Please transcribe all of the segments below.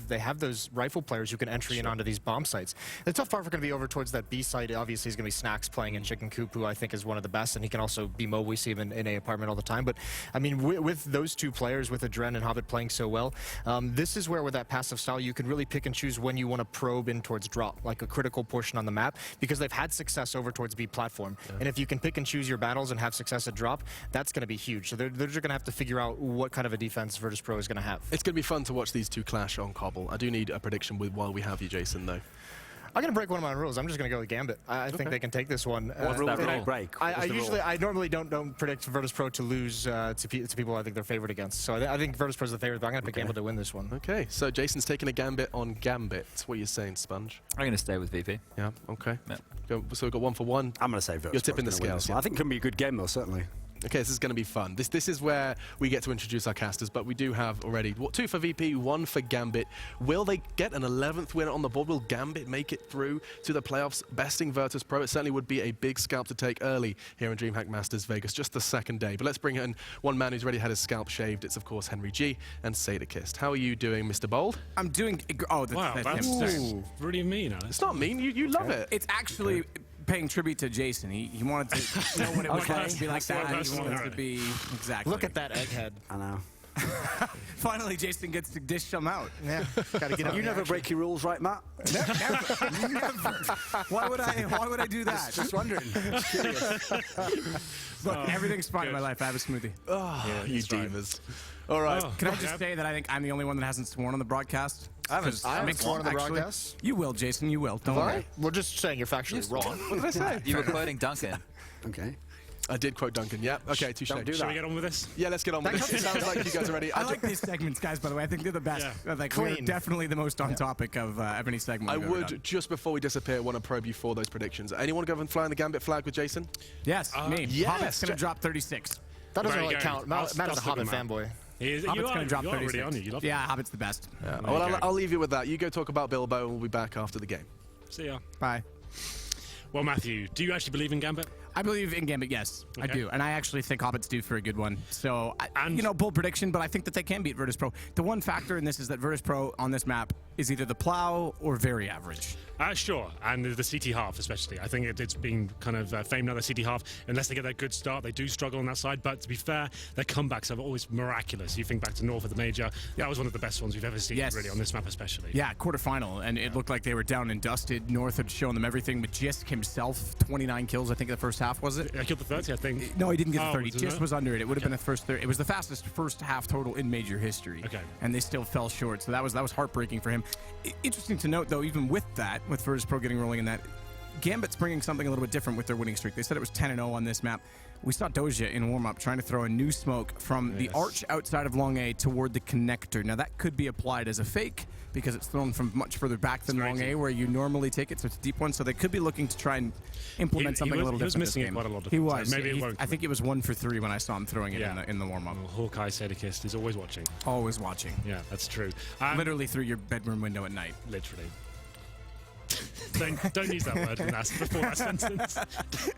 they have those rifle players who can entry in onto these bomb sites. The tough part for going to be over towards that B site. Obviously, is going to be Snacks playing in Chicken Coop, who I think is one of the best, and he can also be mobile. We see him in a apartment all the time. But I mean, with those two players, with Adren and Hobbit playing so well, this is where with that passive style, you can really pick and choose when you want to probe in towards drop, like a critical portion on the map, because they've had success over towards B platform. And if you can pick and choose your battles and have success at drop, that's going to be huge. So they're just going to have to figure out what kind of a defense Virtus.pro is going to have. It's going to be fun to watch these two clash on Cobble. I do need a prediction while we have you, Jason, though. I'm going to break one of my rules. I'm just going to go with Gambit. I think they can take this one. What's that rule? Break. I normally don't predict Virtus.pro to lose to people I think they're favored against. So I think Virtus.pro is the favorite, but I'm going to pick Gambit to win this one. Okay, so Jason's taking a Gambit on Gambit. What are you saying, Sponge? I'm going to stay with VP. Yeah, okay. Yeah. So we've got 1 for 1. I'm going to say Virtus.pro. You're tipping the scales. I think it can be a good game, though, certainly. Okay, this is going to be fun. This is where we get to introduce our casters, but we do have already 2 for VP, 1 for Gambit. Will they get an 11th winner on the board? Will Gambit make it through to the playoffs, besting Virtus.pro? It certainly would be a big scalp to take early here in DreamHack Masters Vegas, just the second day. But let's bring in one man who's already had his scalp shaved. It's, of course, Henry G and Sadakist. How are you doing, Mr. Bold? I'm doing... Oh, that's really mean, Alex. It's not mean. You love it. It's actually... paying tribute to Jason. He wanted to know what it was to be like that. He wanted to be exactly. Look at that egghead. I know. Finally, Jason gets to dish them out. Yeah, gotta get. You never break your rules, right, Matt? Never. Why would I do that? Just wondering. Look, everything's fine in my life. I have a smoothie. Oh, yeah, you divas. All right. Can I just say that I think I'm the only one that hasn't sworn on the broadcast? I haven't sworn on the broadcast. You will, Jason. You will. Don't worry. We're just saying you're factually wrong. What did I say? You were quoting Duncan. Okay. I did quote Duncan, yeah. Okay, touche. Don't do Shall that. we get on with this? Yeah, let's get on with this. It sounds like you guys are ready. I like these segments, guys, by the way. I think they're the best. Yeah. Like, we're definitely the most on topic of any segment I we've ever would, done. just before we disappear, want to probe you for those predictions. Anyone go and fly in the Gambit flag with Jason? Yes, me. yes. Hobbit's going to drop 36. That doesn't Very really good. count. Matt is a Hobbit fanboy. You Hobbit's are going to drop already 36. on you love Yeah, Hobbit's the best. Yeah. Well, I'll leave you with that. You go talk about Bilbo, and we'll be back after the game. See ya. Bye. Well, Matthew, do you actually believe in Gambit? I believe in Gambit, yes. I Okay. do. And I actually think Hobbit's due for a good one. So, And- you know, bold prediction, but I think that they can beat Virtus.pro. The one factor in this is that Virtus.pro on this map is either the plow or very average. Sure, and the CT half especially. I think it's been kind of famed now, the CT half. Unless they get that good start, they do struggle on that side. But to be fair, their comebacks are always miraculous. You think back to North of the Major, that was one of the best ones we've ever seen, Yes. really, on this map especially. Yeah, quarterfinal, and it looked like they were down and dusted. North had shown them everything, but Jisk himself, 29 kills, I think, in the first half, was it? I killed the 30, I think. No, he didn't get the Oh, 30. wasn't Jisk it? was under it. It would have been the first 30. It was the fastest first half total in Major history. Okay. And they still fell short, so that was heartbreaking for him. Interesting to note, though, even with that, with Virtus.pro getting rolling in that, Gambit's bringing something a little bit different with their winning streak. They said it was 10-0 on this map. We saw Doja in warm-up trying to throw a new smoke from the arch outside of Long A toward the connector. Now, that could be applied as a fake because it's thrown from much further back than Long A, where you normally take it, so it's a deep one. So they could be looking to try and implement something a little different. He was missing this it game. quite a lot of He times. was. Maybe it won't. I think it was 1 for 3 when I saw him throwing it in the warm-up. Well, Hawkeye Sadakist is always watching. Always watching. Yeah, that's true. Literally through your bedroom window at night. Literally. Don't use that word before that sentence.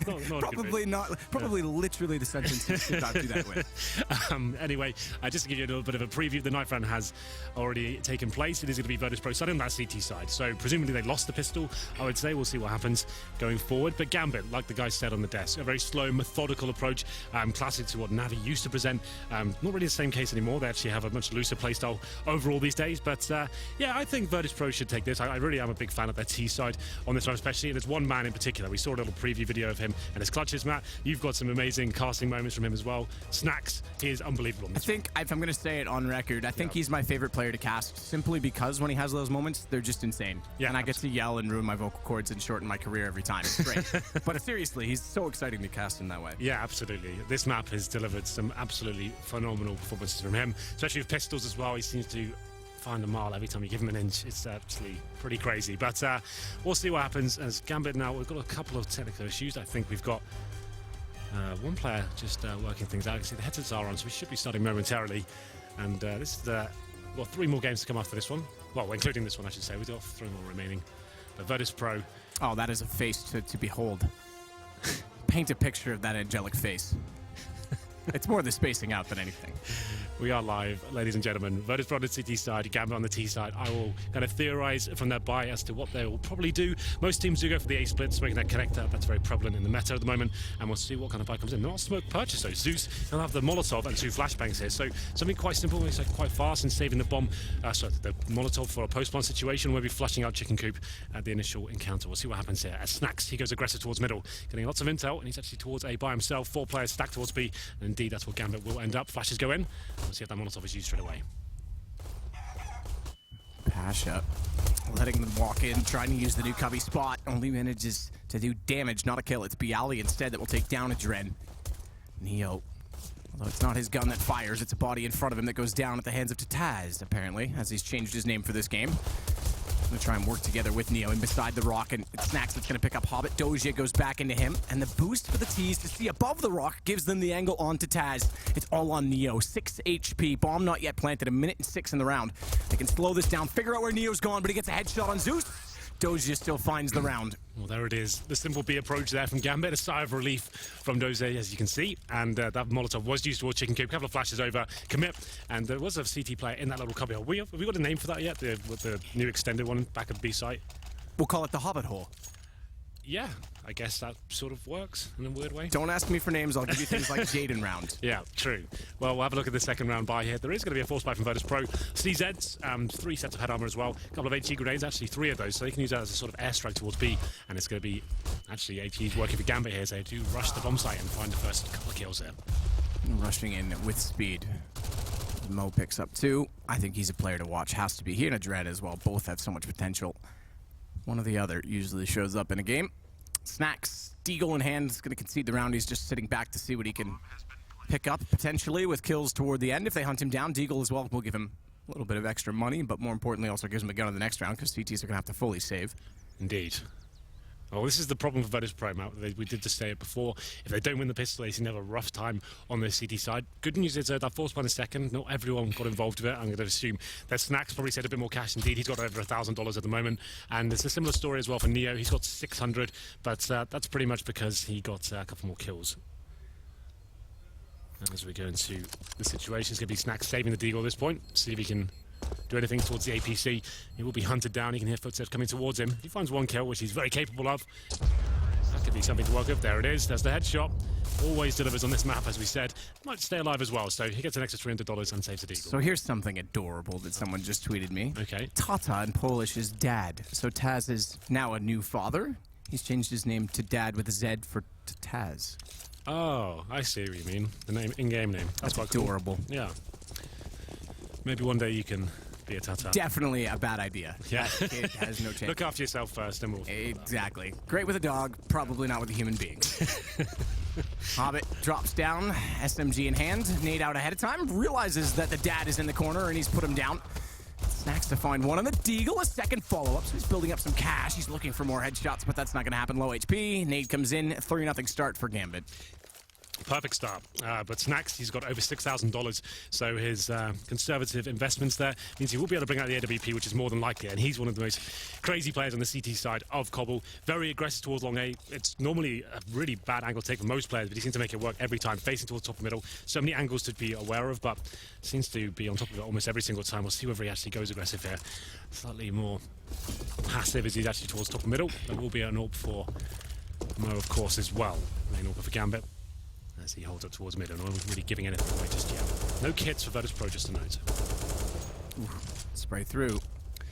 Not Probably not. Probably literally the sentence you should not do that with. Anyway, just to give you a little bit of a preview, the knife round has already taken place. It is going to be Virtus.pro starting on that CT side. So presumably they lost the pistol, I would say. We'll see what happens going forward. But Gambit, like the guy said on the desk, a very slow, methodical approach, classic to what Navi used to present. Not really the same case anymore. They actually have a much looser playstyle overall these days. But yeah, I think Virtus.pro should take this. I really am a big fan of their T side on this one, especially. And there's one man in particular. We saw a little preview video of him and his clutches, Matt. You've got some amazing casting moments from him as well. Snacks, he is unbelievable on this I think, if I'm going to say it on record, I think he's my favorite player to cast simply because when he has those moments, they're just insane. Yeah, and I get to yell and ruin my vocal cords and shorten my career every time. It's great. But seriously, he's so exciting to cast in that way. Yeah, absolutely. This map has delivered some absolutely phenomenal performances from him, especially with pistols as well. He seems to find a mile every time you give him an inch. It's actually pretty crazy. But we'll see what happens as Gambit now. We've got a couple of technical issues. I think we've got one player just working things out. You can see the headsets are on, so we should be starting momentarily. And this is got 3 more games to come after this one. Well, including this one, I should say. We've got 3 more remaining. But Virtus.pro. Oh, that is a face to behold. Paint a picture of that angelic face. It's more the spacing out than anything. We are live, ladies and gentlemen. Virtus.pro on the CT side, Gambit on the T side. I will kind of theorize from their buy as to what they will probably do. Most teams do go for the A splits, making that connector. That's very prevalent in the meta at the moment. And we'll see what kind of buy comes in. Not a smoke purchase though. Zeus, he'll have the Molotov and 2 flashbangs here. So something quite simple, he's quite fast in saving the bomb. The Molotov for a post-spawn situation. We'll be flushing out Chicken Coop at the initial encounter. We'll see what happens here. As Snax, he goes aggressive towards middle, getting lots of intel, and he's actually towards A by himself. 4 players stacked towards B, and indeed that's where Gambit will end up. Flashes go in. We'll see if that Molotov is used straight away. Pasha letting them walk in, trying to use the new cubby spot. Only manages to do damage, not a kill. It's Bialy instead that will take down a Dren. Neo, although it's not his gun that fires, it's a body in front of him that goes down at the hands of Tataz, apparently, as he's changed his name for this game. Gonna try and work together with Neo and beside the rock, and it's Snax that's gonna pick up Hobbit. Doja goes back into him, and the boost for the T's to see above the rock gives them the angle onto Taz. It's all on Neo. 6 HP, bomb not yet planted, 1 minute and 6 in the round. They can slow this down, figure out where Neo's gone, but he gets a headshot on Zeus. Doja still finds the round. Well, there it is. The simple B approach there from Gambit. A sigh of relief from Doze, as you can see. And that Molotov was used towards Chicken Coop. A couple of flashes over, commit. And there was a CT player in that little cubby hole. Have we got a name for that yet? With the new extended one back at B site? We'll call it the Hobbit hole. Yeah, I guess that sort of works in a weird way. Don't ask me for names, I'll give you things like Jaden round. Yeah, true. Well, we'll have a look at the second round buy here. There is going to be a force buy from Virtus.pro. CZs, 3 sets of head armor as well. A couple of HE grenades, actually 3 of those, so they can use that as a sort of airstrike towards B. And it's going to be, actually, HE's working for Gambit here, so they do rush the bomb site and find the first couple of kills there. Rushing in with speed. Mo picks up 2. I think he's a player to watch. Has to be. He and a Dread as well. Both have so much potential. One or the other usually shows up in a game. Snax, Deagle in hand, is going to concede the round. He's just sitting back to see what he can pick up, potentially, with kills toward the end. If they hunt him down, Deagle as well will give him a little bit of extra money, but more importantly also gives him a gun in the next round, because CTs are going to have to fully save. Indeed. Well, this is the problem for Virtus.pro, Matt. We did just say it before. If they don't win the pistol, they seem to have a rough time on the CT side. Good news is that force by the second. Not everyone got involved with it. I'm going to assume that Snax probably said a bit more cash. Indeed, he's got over $1,000 at the moment. And it's a similar story as well for Neo. He's got 600, but that's pretty much because he got a couple more kills. And as we go into the situation, it's going to be Snax saving the Deagle at this point. See if he can do anything towards the APC. He will be hunted down. He can hear footsteps coming towards him. He finds 1 kill, which he's very capable of. That could be something to work with. There it is. There's the headshot. Always delivers on this map, as we said. Might stay alive as well, so he gets an extra $300 and saves the Deagle. So here's something adorable that someone just tweeted me. Okay. Tata in Polish is dad. So Taz is now a new father. He's changed his name to Dad with a Z for Taz. Oh, I see what you mean. The name, in-game name. That's quite cool. Adorable. Yeah. Maybe one day you can be a Tata. Definitely a bad idea. Yeah. That kid has no chance. Look after yourself first, and we'll... Exactly. Great with a dog, probably not with a human being. Hobbit drops down, SMG in hand, nade out ahead of time, realizes that the dad is in the corner and he's put him down. Snax to find one on the Deagle, a second follow-up, so he's building up some cash. He's looking for more headshots, but that's not going to happen. Low HP, nade comes in, 3-0 start for Gambit. Perfect start. But Snax, he's got over $6,000, so his conservative investments there means he will be able to bring out the AWP, which is more than likely, and he's one of the most crazy players on the CT side of Cobble. Very aggressive towards long A. It's normally a really bad angle to take for most players, but he seems to make it work every time, facing towards top and middle. So many angles to be aware of, but seems to be on top of it almost every single time. We'll see whether he actually goes aggressive here. Slightly more passive as he's actually towards top and middle. There will be an AWP for Mo, of course, as well. Main AWP for Gambit, as he holds up towards mid, and not really giving anything away just yet. No kits for Virtus.pro, just a note. Spray through.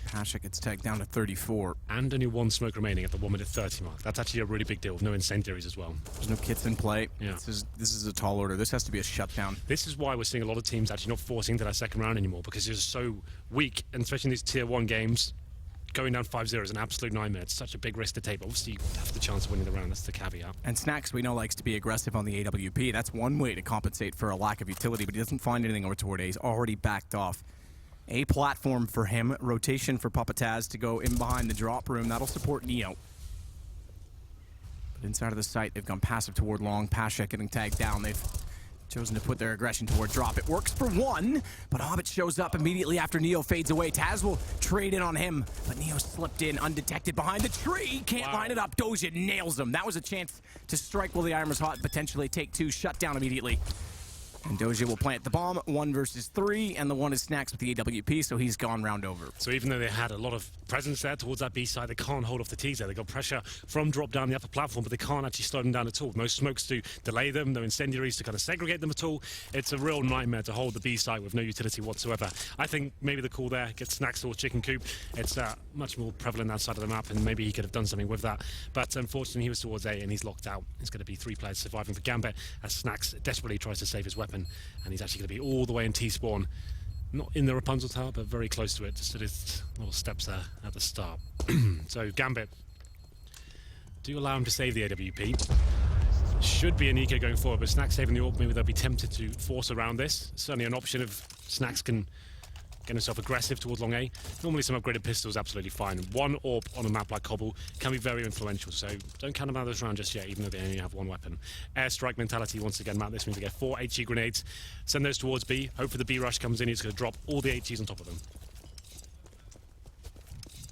Pasha gets tagged down to 34. And only 1 smoke remaining at the 1 minute 30 mark. That's actually a really big deal, with no incendiaries as well. There's no kits in play. Yeah. This is a tall order. This has to be a shutdown. This is why we're seeing a lot of teams actually not forcing into that second round anymore, because they're so weak, and especially in these tier 1 games, going down 5-0 is an absolute nightmare. It's such a big risk to take, but obviously you have the chance of winning the round. That's the caveat. And Snax, we know, likes to be aggressive on the AWP. That's one way to compensate for a lack of utility, but he doesn't find anything over toward A. He's already backed off. A platform for him. Rotation for Papataz to go in behind the drop room. That'll support Neo. But inside of the site, they've gone passive toward long. Pasha getting tagged down. They've chosen to put their aggression toward drop. It works for one, but Hobbit shows up immediately after Neo fades away. Taz will trade in on him, but Neo slipped in undetected behind the tree. Can't line it up. Doja nails him. That was a chance to strike while the armor's hot, potentially take 2, shut down immediately. And Doja will plant the bomb, 1 versus 3, and the 1 is Snax with the AWP, so he's gone round over. So even though they had a lot of presence there towards that B side, they can't hold off the T's there. They got pressure from drop down the upper platform, but they can't actually slow them down at all. No smokes to delay them, no incendiaries to kind of segregate them at all. It's a real nightmare to hold the B side with no utility whatsoever. I think maybe the call there gets Snax towards Chicken Coop. It's much more prevalent outside of the map, and maybe he could have done something with that. But unfortunately, he was towards A, and he's locked out. It's going to be 3 players surviving for Gambit as Snax desperately tries to save his weapon, and he's actually going to be all the way in T-spawn. Not in the Rapunzel Tower, but very close to it. Just at his little steps there at the start. So Gambit do allow him to save the AWP. Should be an eco going forward, but Snax saving the AWP, maybe they'll be tempted to force around this. Certainly an option if Snax can get himself aggressive towards long A. Normally some upgraded pistols absolutely fine. 1 AWP on a map like Cobble can be very influential, so don't count them out of this round just yet, even though they only have 1 weapon. Airstrike mentality once again, Matt. This means they get 4 HE grenades. Send those towards B. Hope for the B rush comes in. He's going to drop all the HEs on top of them.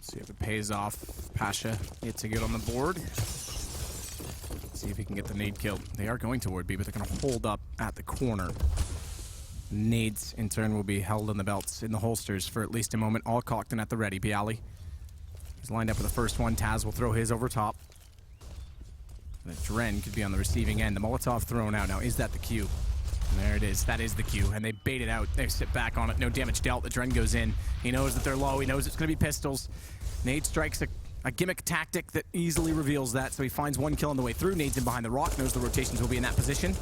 See if it pays off. Pasha gets a good on the board. See if he can get the nade kill. They are going toward B, but they're going to hold up at the corner. Nades, in turn, will be held in the belts, in the holsters for at least a moment. All cocked and at the ready. Bialy. He's lined up with the first one. Taz will throw his over top. The Dren could be on the receiving end. The Molotov thrown out. Now, is that the Q? And there it is. That is the Q. And they bait it out. They sit back on it. No damage dealt. The Dren goes in. He knows that they're low. He knows it's going to be pistols. Nade strikes a gimmick tactic that easily reveals that. So he finds 1 kill on the way through. Nade's in behind the rock. Knows the rotations will be in that position.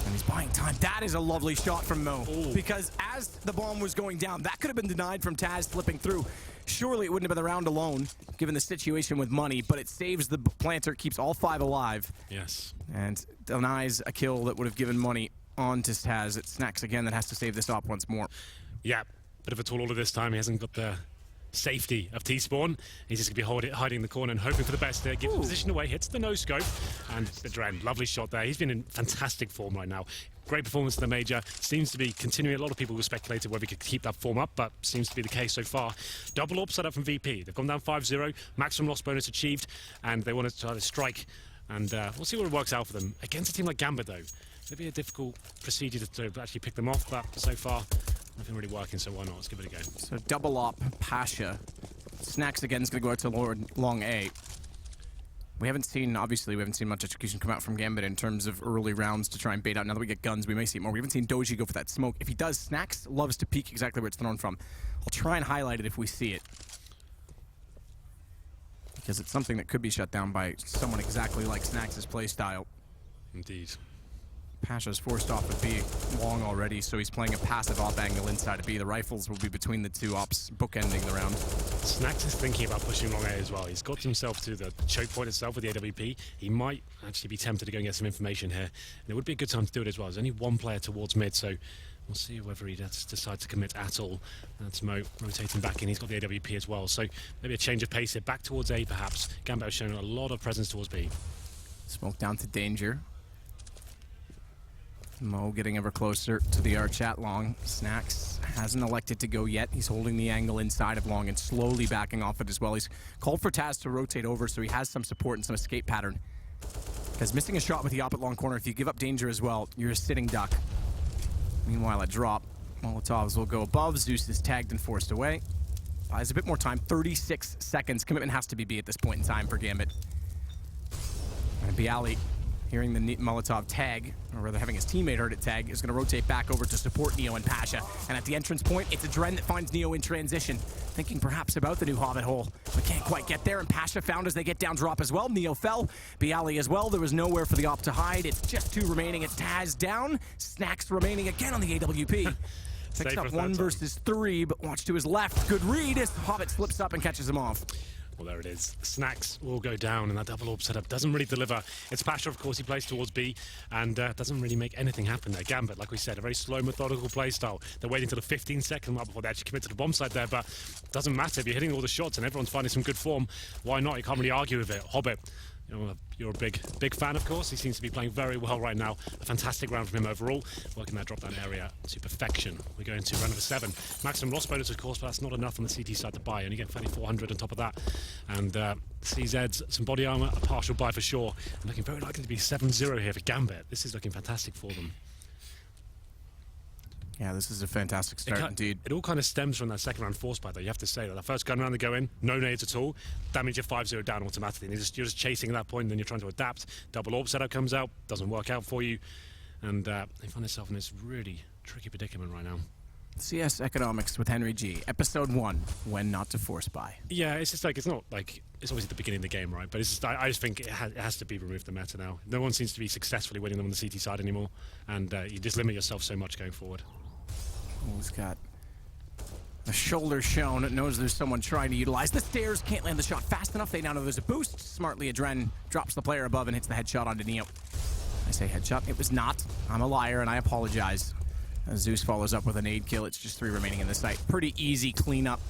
And he's buying time. That is a lovely shot from Mo. Ooh. Because as the bomb was going down, that could have been denied from Taz flipping through. Surely it wouldn't have been the round alone, given the situation with money, but it saves the planter, keeps all 5 alive, Yes. and denies a kill that would have given money on to Taz. It's Snax again that has to save this op once more. Yeah, bit of a tall order this time. He hasn't got the safety of T-spawn. He's just going to be hiding in the corner and hoping for the best there. Gives the position away, hits the no-scope, and the Dren, lovely shot there. He's been in fantastic form right now. Great performance in the major. Seems to be continuing. A lot of people were speculated whether he could keep that form up, but seems to be the case so far. Double AWP set up from VP. They've gone down 5-0. Maximum loss bonus achieved, and they want to try to strike. And we'll see what it works out for them. Against a team like Gambit, though, it'll be a difficult procedure to actually pick them off, but so far, nothing really working, so why not? Let's give it a go. So double op, Pasha. Snax again is going to go out to long A. We haven't seen much execution come out from Gambit in terms of early rounds to try and bait out. Now that we get guns, we may see it more. We haven't seen Doji go for that smoke. If he does, Snax loves to peek exactly where it's thrown from. I'll try and highlight it if we see it, because it's something that could be shut down by someone exactly like Snax's playstyle. Indeed. Pasha's forced off of B long already, so he's playing a passive op angle inside of B. The rifles will be between the 2 ops, bookending the round. Snax is thinking about pushing long A as well. He's got himself to the choke point itself with the AWP. He might actually be tempted to go and get some information here. And it would be a good time to do it as well. There's only 1 player towards mid, so we'll see whether he decides to commit at all. That's Mo rotating back in. He's got the AWP as well, so maybe a change of pace here. Back towards A, perhaps. Gambit has shown a lot of presence towards B. Smoke down to Danger. Mo getting ever closer to the arch at long. Snax hasn't elected to go yet. He's holding the angle inside of long and slowly backing off it as well. He's called for Taz to rotate over, so he has some support and some escape pattern. Because missing a shot with the op at long corner, if you give up Danger as well, you're a sitting duck. Meanwhile, a drop. Molotovs will go above. Zeus is tagged and forced away. Buys a bit more time, 36 seconds. Commitment has to be B at this point in time for Gambit. And Bialy, hearing the Molotov tag, or rather having his teammate heard it tag, is going to rotate back over to support Neo and Pasha. And at the entrance point, it's a Dren that finds Neo in transition, thinking perhaps about the new Hobbit hole, but can't quite get there. And Pasha found as they get down drop as well. Neo fell, Bialy as well. There was nowhere for the op to hide. It's just 2 remaining. It's Taz down, Snax remaining again on the AWP. Picks up 1 versus 3, but watch to his left. Good read as Hobbit slips up and catches him off. Well, there it is. Snax will go down, and that double AWP setup doesn't really deliver. It's Pasha, of course, he plays towards B, and doesn't really make anything happen there. Gambit, like we said, a very slow, methodical play style. They're waiting until the 15-second mark before they actually commit to the bomb site there, but doesn't matter. If you're hitting all the shots and everyone's finding some good form, why not? You can't really argue with it. Hobbit, you know, you're a big fan, of course. He seems to be playing very well right now. A fantastic round from him overall, working that drop-down area to perfection. We're going to round number 7. Maximum loss bonus, of course, but that's not enough on the CT side to buy. Only get 3,400 on top of that. And CZ's some body armor, a partial buy for sure. And looking very likely to be 7-0 here for Gambit. This is looking fantastic for them. Yeah, this is a fantastic start indeed. It all kind of stems from that second round force buy, though. You have to say that the first gun round they go in, no nades at all. That means you're 5-0 down automatically. And you're just chasing at that point, and then you're trying to adapt. Double orb setup comes out, doesn't work out for you. And they find themselves in this really tricky predicament right now. CS Economics with Henry G. Episode 1, When Not to Force Buy. Yeah, it's just like, it's not like, it's obviously the beginning of the game, right? But it's just, I just think it has to be removed the meta now. No one seems to be successfully winning them on the CT side anymore. And you just limit yourself so much going forward. He's got the shoulder shown. It knows there's someone trying to utilize the stairs. Can't land the shot fast enough. They now know there's a boost. Smartly, Adren drops the player above and hits the headshot onto Neo. I say headshot. It was not. I'm a liar, and I apologize. As Zeus follows up with a nade kill. It's just 3 remaining in the site. Pretty easy cleanup.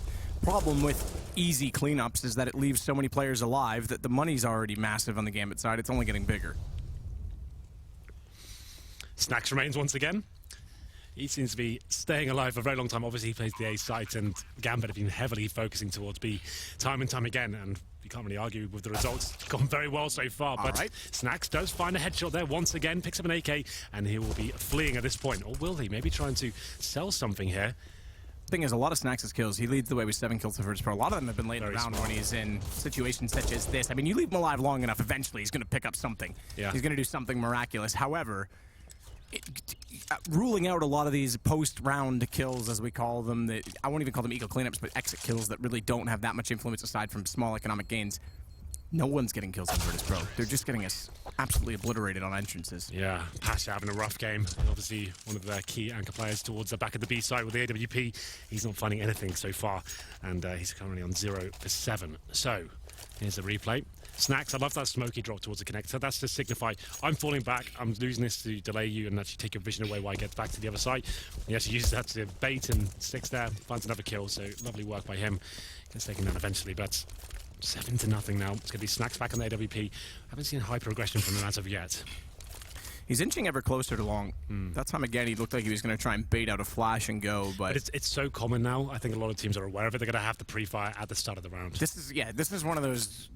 Problem with easy cleanups is that it leaves so many players alive that the money's already massive on the Gambit side. It's only getting bigger. Snax remains once again. He seems to be staying alive for a very long time. Obviously, he plays the A site, and Gambit have been heavily focusing towards B time and time again, and you can't really argue with the results. It's gone very well so far, but Snax does find a headshot there once again, picks up an AK, and he will be fleeing at this point. Or will he? Maybe trying to sell something here. Thing is, a lot of Snax's kills, he leads the way with 7 kills for Virtus Pro. A lot of them have been laid Very around smart. when he's in situations such as this. I mean, you leave him alive long enough, eventually he's going to pick up something. Yeah. He's going to do something miraculous. However, ruling out a lot of these post-round kills, as we call them, that I won't even call them eco cleanups, but exit kills that really don't have that much influence aside from small economic gains. No one's getting kills on Virtus Pro. They're just getting us absolutely obliterated on entrances. Yeah, Pasha having a rough game. Obviously, one of their key anchor players towards the back of the B side with the AWP. He's not finding anything so far, and he's currently on 0 for 7. So, here's the replay. Snax, I love that smoky drop towards the connector. That's to signify, I'm falling back, I'm losing this to delay you and actually take your vision away while he gets back to the other side. He actually uses that to bait and sticks there, finds another kill, so lovely work by him. Gets taken down eventually, but 7-0 now. It's going to be Snax back on the AWP. Haven't seen high progression from him as of yet. He's inching ever closer to long. That time again, he looked like he was going to try and bait out a flash and go, but It's so common now. I think a lot of teams are aware of it. They're going to have the pre-fire at the start of the round. this is one of those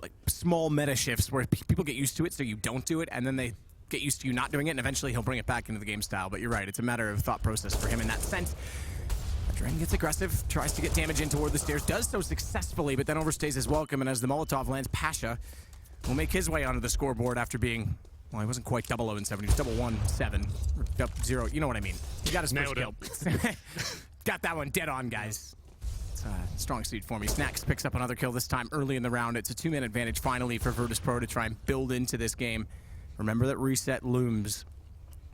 like small meta shifts where people get used to it, so you don't do it, and then they get used to you not doing it, and eventually he'll bring it back into the game style. But you're right, it's a matter of thought process for him in that sense. Adren gets aggressive, tries to get damage in toward the stairs, does so successfully, but then overstays his welcome, and as the Molotov lands, Pasha will make his way onto the scoreboard after being, well, he wasn't quite 0-0 and 7, he was 1-7, or 0, you know what I mean. He got his first Nailed kill. Got that one dead on, guys. Strong suit for me. Snax picks up another kill this time early in the round. It's a 2-man advantage finally for Virtus Pro to try and build into this game. Remember that reset looms,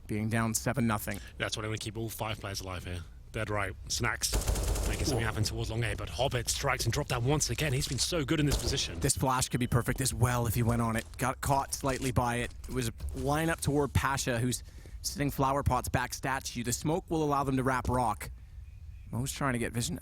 being down 7-0. That's why they want to keep all 5 players alive here. Dead right. Snax making something happen towards long A, but Hobbit strikes and dropped that once again. He's been so good in this position. This flash could be perfect as well if he went on it. Got caught slightly by it. It was a line up toward Pasha, who's sitting flower pots back statue. The smoke will allow them to wrap rock. Mo's trying to get vision.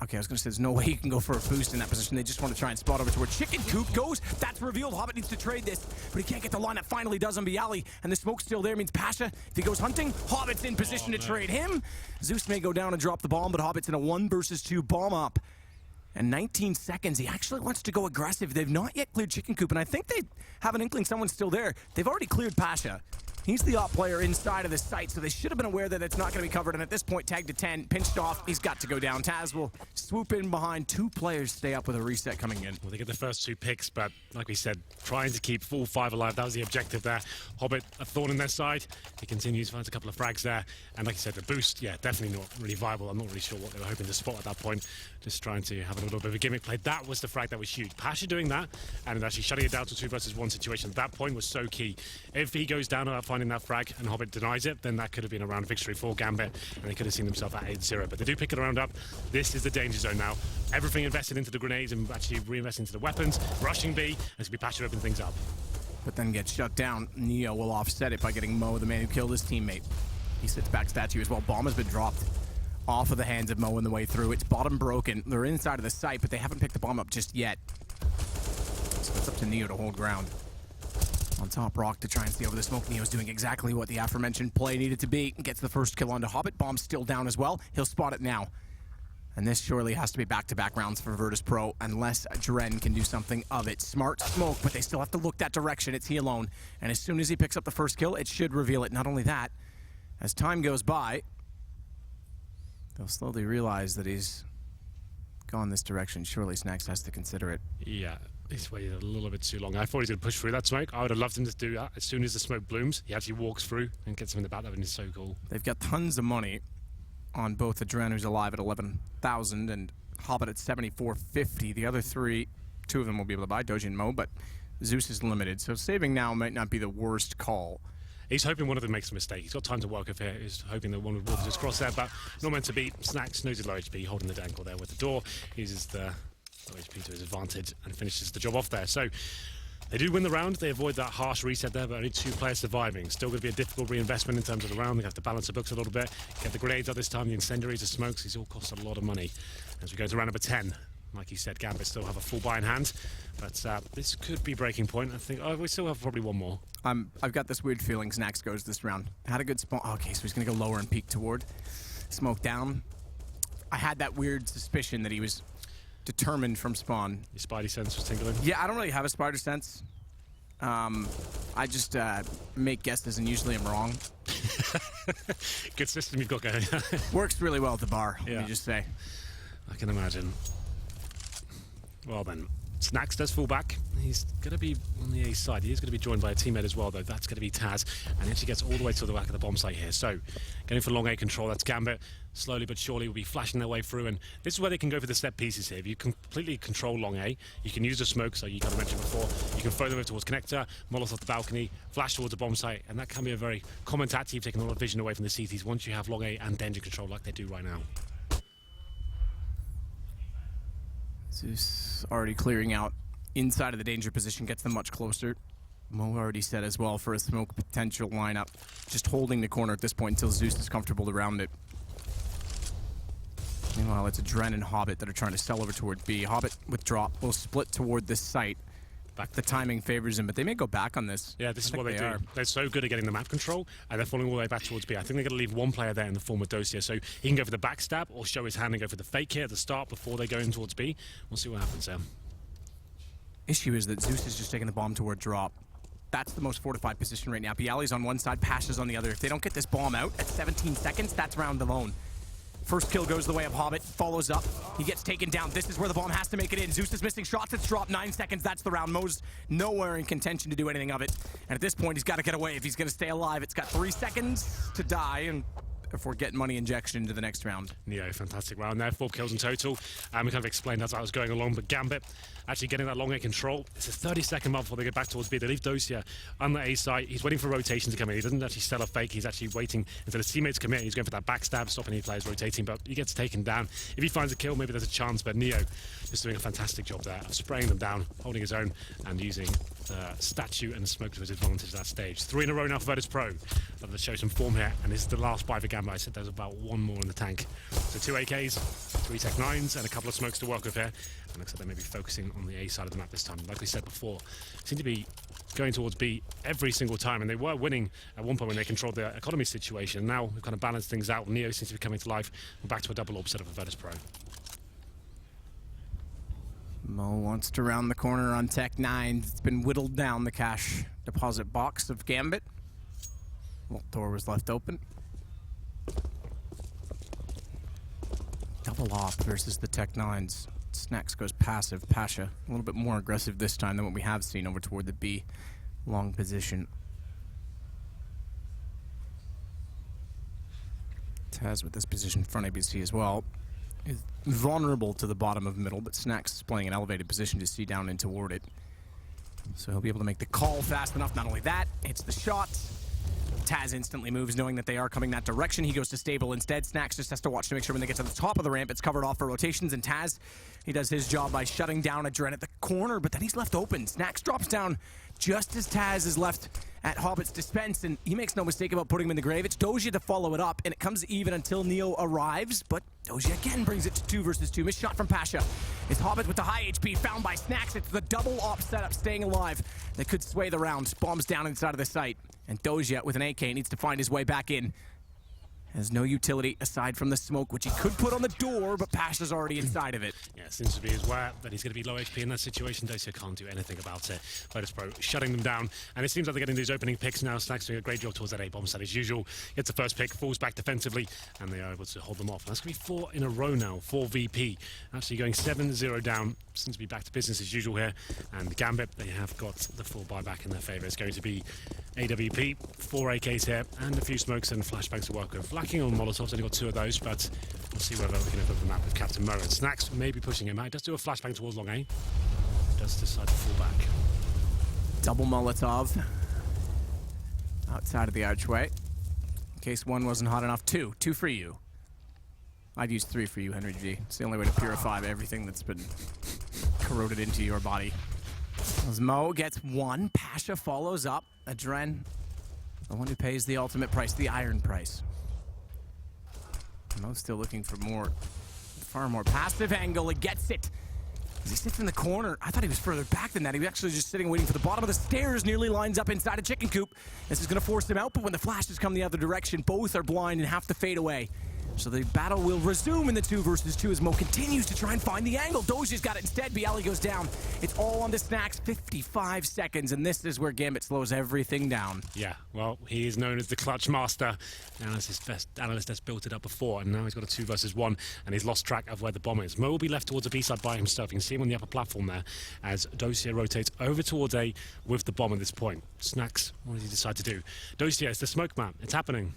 Okay, I was going to say there's no way you can go for a boost in that position. They just want to try and spot over to where Chicken Coop goes. That's revealed. Hobbit needs to trade this, but he can't get the lineup. Finally does on Bialy, and the smoke's still there. Means Pasha, if he goes hunting, Hobbit's in position to trade him. Zeus may go down and drop the bomb, but Hobbit's in a 1 versus 2 bomb up. And 19 seconds, he actually wants to go aggressive. They've not yet cleared Chicken Coop, and I think they have an inkling someone's still there. They've already cleared Pasha. He's the op player inside of the site, so they should have been aware that it's not going to be covered. And at this point, tagged to 10, pinched off. He's got to go down. Taz will swoop in behind 2 players, stay up with a reset coming in. Well, they get the first 2 picks, but like we said, trying to keep all 5 alive. That was the objective there. Hobbit, a thorn in their side. He continues, finds a couple of frags there. And like you said, the boost, yeah, definitely not really viable. I'm not really sure what they were hoping to spot at that point. Just trying to have a little bit of a gimmick play. That was the frag that was huge. Pasha doing that, and actually shutting it down to 2 versus 1 situation at that point was so key. If he goes down without finding that frag, and Hobbit denies it, then that could have been a round victory for Gambit, and they could have seen themselves at 8-0. But they do pick it around up. This is the danger zone now. Everything invested into the grenades and actually reinvested into the weapons. Rushing B, and it's going to be Pasha open things up. But then gets shut down. Neo will offset it by getting Mo, the man who killed his teammate. He sits back statue as well. Bomb has been dropped off of the hands of Mo on the way through. It's bottom broken. They're inside of the site, but they haven't picked the bomb up just yet. So it's up to Neo to hold ground. On top rock to try and stay over the smoke. Neo's doing exactly what the aforementioned play needed to be. Gets the first kill onto Hobbit. Bomb's still down as well. He'll spot it now. And this surely has to be back-to-back rounds for Virtus Pro unless Dren can do something of it. Smart smoke, but they still have to look that direction. It's he alone. And as soon as he picks up the first kill, it should reveal it. Not only that, As time goes by, they'll slowly realize that he's gone this direction. Surely Snax has to consider it. Yeah, he's waited a little bit too long. I thought he was going to push through that smoke. I would have loved him to do that. As soon as the smoke blooms, he actually walks through and gets him in the back. That would be so cool. They've got tons of money on both Adren, who's alive at 11,000, and Hobbit at 7,450. The other three, two of them will be able to buy, Doji and Mo, but Zeus is limited, so saving now might not be the worst call. He's hoping one of them makes a mistake. He's got time to work with here. He's hoping that one would walk just cross there, but not meant to be. Snax knows his low HP, holding the ankle there with the door. Uses the low HP to his advantage and finishes the job off there. So they do win the round. They avoid that harsh reset there, but only 2 players surviving. Still going to be a difficult reinvestment in terms of the round. They have to balance the books a little bit. Get the grenades out this time, the incendiaries, the smokes. These all cost a lot of money. As we go to round number 10. Like you said, Gambit still have a full buy in hand, but this could be breaking point. I think we still have probably one more. I've got this weird feeling Snax goes this round. Had a good spawn. Okay, so he's going to go lower and peek toward. Smoke down. I had that weird suspicion that he was determined from spawn. Your spidey sense was tingling. Yeah, I don't really have a spider sense. I just make guesses and usually I'm wrong. Good system you've got going. Works really well at the bar, Yeah. let me just say. I can imagine. Well then, Snax does fall back. He's going to be on the A side. He is going to be joined by a teammate as well, though. That's going to be Taz. And he actually gets all the way to the back of the bomb site here. So, going for long A control. That's Gambit. Slowly but surely will be flashing their way through. And this is where they can go for the set pieces here. If you completely control long A, you can use the smoke, so you kind of mentioned before. You can throw them over towards Connector, Molotov the balcony, flash towards the bomb site. And that can be a very common tactic, taking a lot of vision away from the CTs once you have long A and danger control like they do right now. Zeus already clearing out inside of the danger position, gets them much closer. Mo already said as well for a smoke potential lineup. Just holding the corner at this point until Zeus is comfortable around it. Meanwhile, it's Adren and Hobbit that are trying to sell over toward B. Hobbit with drop will split toward this site. The timing favors him, but they may go back on this. Yeah, this is what they do. are. They're so good at getting the map control, and they're falling all the way back towards B. I think they're going to leave one player there in the form of Dosia, so he can go for the backstab or show his hand and go for the fake here at the start before they go in towards B. We'll see what happens there. Issue is that Zeus is just taking the bomb toward drop. That's the most fortified position right now. Bialy's on one side, Pasha's on the other. If they don't get this bomb out at 17 seconds, that's round alone. First kill goes the way of Hobbit, follows up. He gets taken down. This is where the bomb has to make it in. Zeus is missing shots. It's dropped 9 seconds. That's the round. Mo's nowhere in contention to do anything of it. And at this point, he's got to get away if he's going to stay alive. It's got 3 seconds to die, and before getting money injection into the next round. Neo, fantastic round there. 4 kills in total. We kind of explained as I was going along, but Gambit actually getting that long A control. It's a 30-second mark before they get back towards B. They leave Dosia on the A side. He's waiting for rotation to come in. He doesn't actually sell a fake. He's actually waiting until his teammates come in. He's going for that backstab, stopping any players rotating, but he gets taken down. If he finds a kill, maybe there's a chance, but Neo just doing a fantastic job there of spraying them down, holding his own, and using the statue and the smoke to his advantage at that stage. 3 in a row now for Virtus Pro. Love to show some form here, and this is the last buy for Gambit. I said there's about 1 more in the tank. So 2 AKs, 3 Tech 9s, and a couple of smokes to work with here. And looks like they may be focusing on the A side of the map this time. Like we said before, seem to be going towards B every single time, and they were winning at one point when they controlled the economy situation. Now we've kind of balanced things out. Neo seems to be coming to life. We're back to a double orb setup for Virtus Pro. Mo wants to round the corner on Tech 9. It's been whittled down, the cash deposit box of Gambit. Well, door was left open. Double op versus the Tech 9s. Snax goes passive. Pasha a little bit more aggressive this time than what we have seen over toward the B long position. Taz with this position front ABC as well is vulnerable to the bottom of middle, but Snax is playing an elevated position to see down and toward it. So he'll be able to make the call fast enough. Not only that, hits the shot. Taz instantly moves, knowing that they are coming that direction. He goes to stable instead. Snax just has to watch to make sure when they get to the top of the ramp, it's covered off for rotations. And Taz, he does his job by shutting down Adren at the corner, but then he's left open. Snax drops down just as Taz is left at Hobbit's dispense, and he makes no mistake about putting him in the grave. It's Doja to follow it up, and it comes even until Neo arrives, but Doja again brings it to 2 versus 2. Missed shot from Pasha. It's Hobbit with the high HP, found by Snax. It's the double op setup, staying alive. They could sway the round. Bombs down inside of the site, and Doja with an AK needs to find his way back in. Has no utility aside from the smoke, which he could put on the door, but Pasha's already inside of it. Yeah, seems to be aware that he's going to be low HP in that situation. Dosia can't do anything about it. Virtus Pro shutting them down. And it seems like they're getting these opening picks now. Snax doing a great job towards that A-bomb side as usual. Gets the first pick, falls back defensively, and they are able to hold them off. And that's going to be 4 in a row now for VP. Actually going 7-0 down. Seems to be back to business as usual here. And Gambit, they have got the full buyback in their favour. It's going to be AWP, 4 AKs here, and a few smokes and flashbangs to work with. Lacking on Molotovs, only got 2 of those, but we'll see whether we can open the map with Captain Mo. And Snax may be pushing him out. He does do a flashbang towards long A. Does decide to fall back. Double Molotov outside of the archway. In case one wasn't hot enough, 2 for you. I'd use 3 for you, Henry G. It's the only way to purify everything that's been corroded into your body. As Mo gets 1, Pasha follows up. Adren, the one who pays the ultimate price, the iron price. Mo's still looking for more, far more passive angle. He gets it. As he sits in the corner, I thought he was further back than that. He was actually just sitting waiting for the bottom of the stairs, nearly lines up inside a chicken coop. This is going to force him out, but when the flashes come the other direction, both are blind and have to fade away. So the battle will resume in the 2 versus 2 as Mo continues to try and find the angle. Dosia's got it instead. Bialy goes down. It's all on the Snax. 55 seconds, and this is where Gambit slows everything down. Yeah, well, he is known as the clutch master. Analyst has built it up before, and now he's got a 2 versus 1, and he's lost track of where the bomb is. Mo will be left towards the B side by himself. You can see him on the upper platform there as Dosia rotates over towards A with the bomb at this point. Snax, what does he decide to do? Dosia, it's the smoke map. It's happening.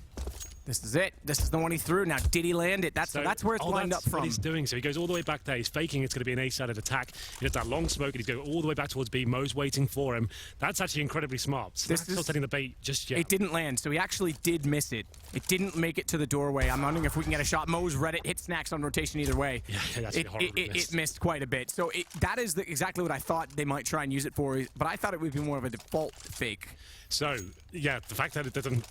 This is it. This is the one he threw. Now, did he land it? That's where it's lined up That's from. what he's doing. So he goes all the way back there. He's faking it's going to be an A-sided attack. He does that long smoke, and he's going all the way back towards B. Mo's waiting for him. That's actually incredibly smart. Snax not setting the bait just yet. It didn't land, so he actually did miss it. It didn't make it to the doorway. I'm wondering if we can get a shot. Mo's read it, hit Snax on rotation either way. Yeah, that's it missed quite a bit. So that is exactly what I thought they might try and use it for, but I thought it would be more of a default fake. So, yeah, the fact that it doesn't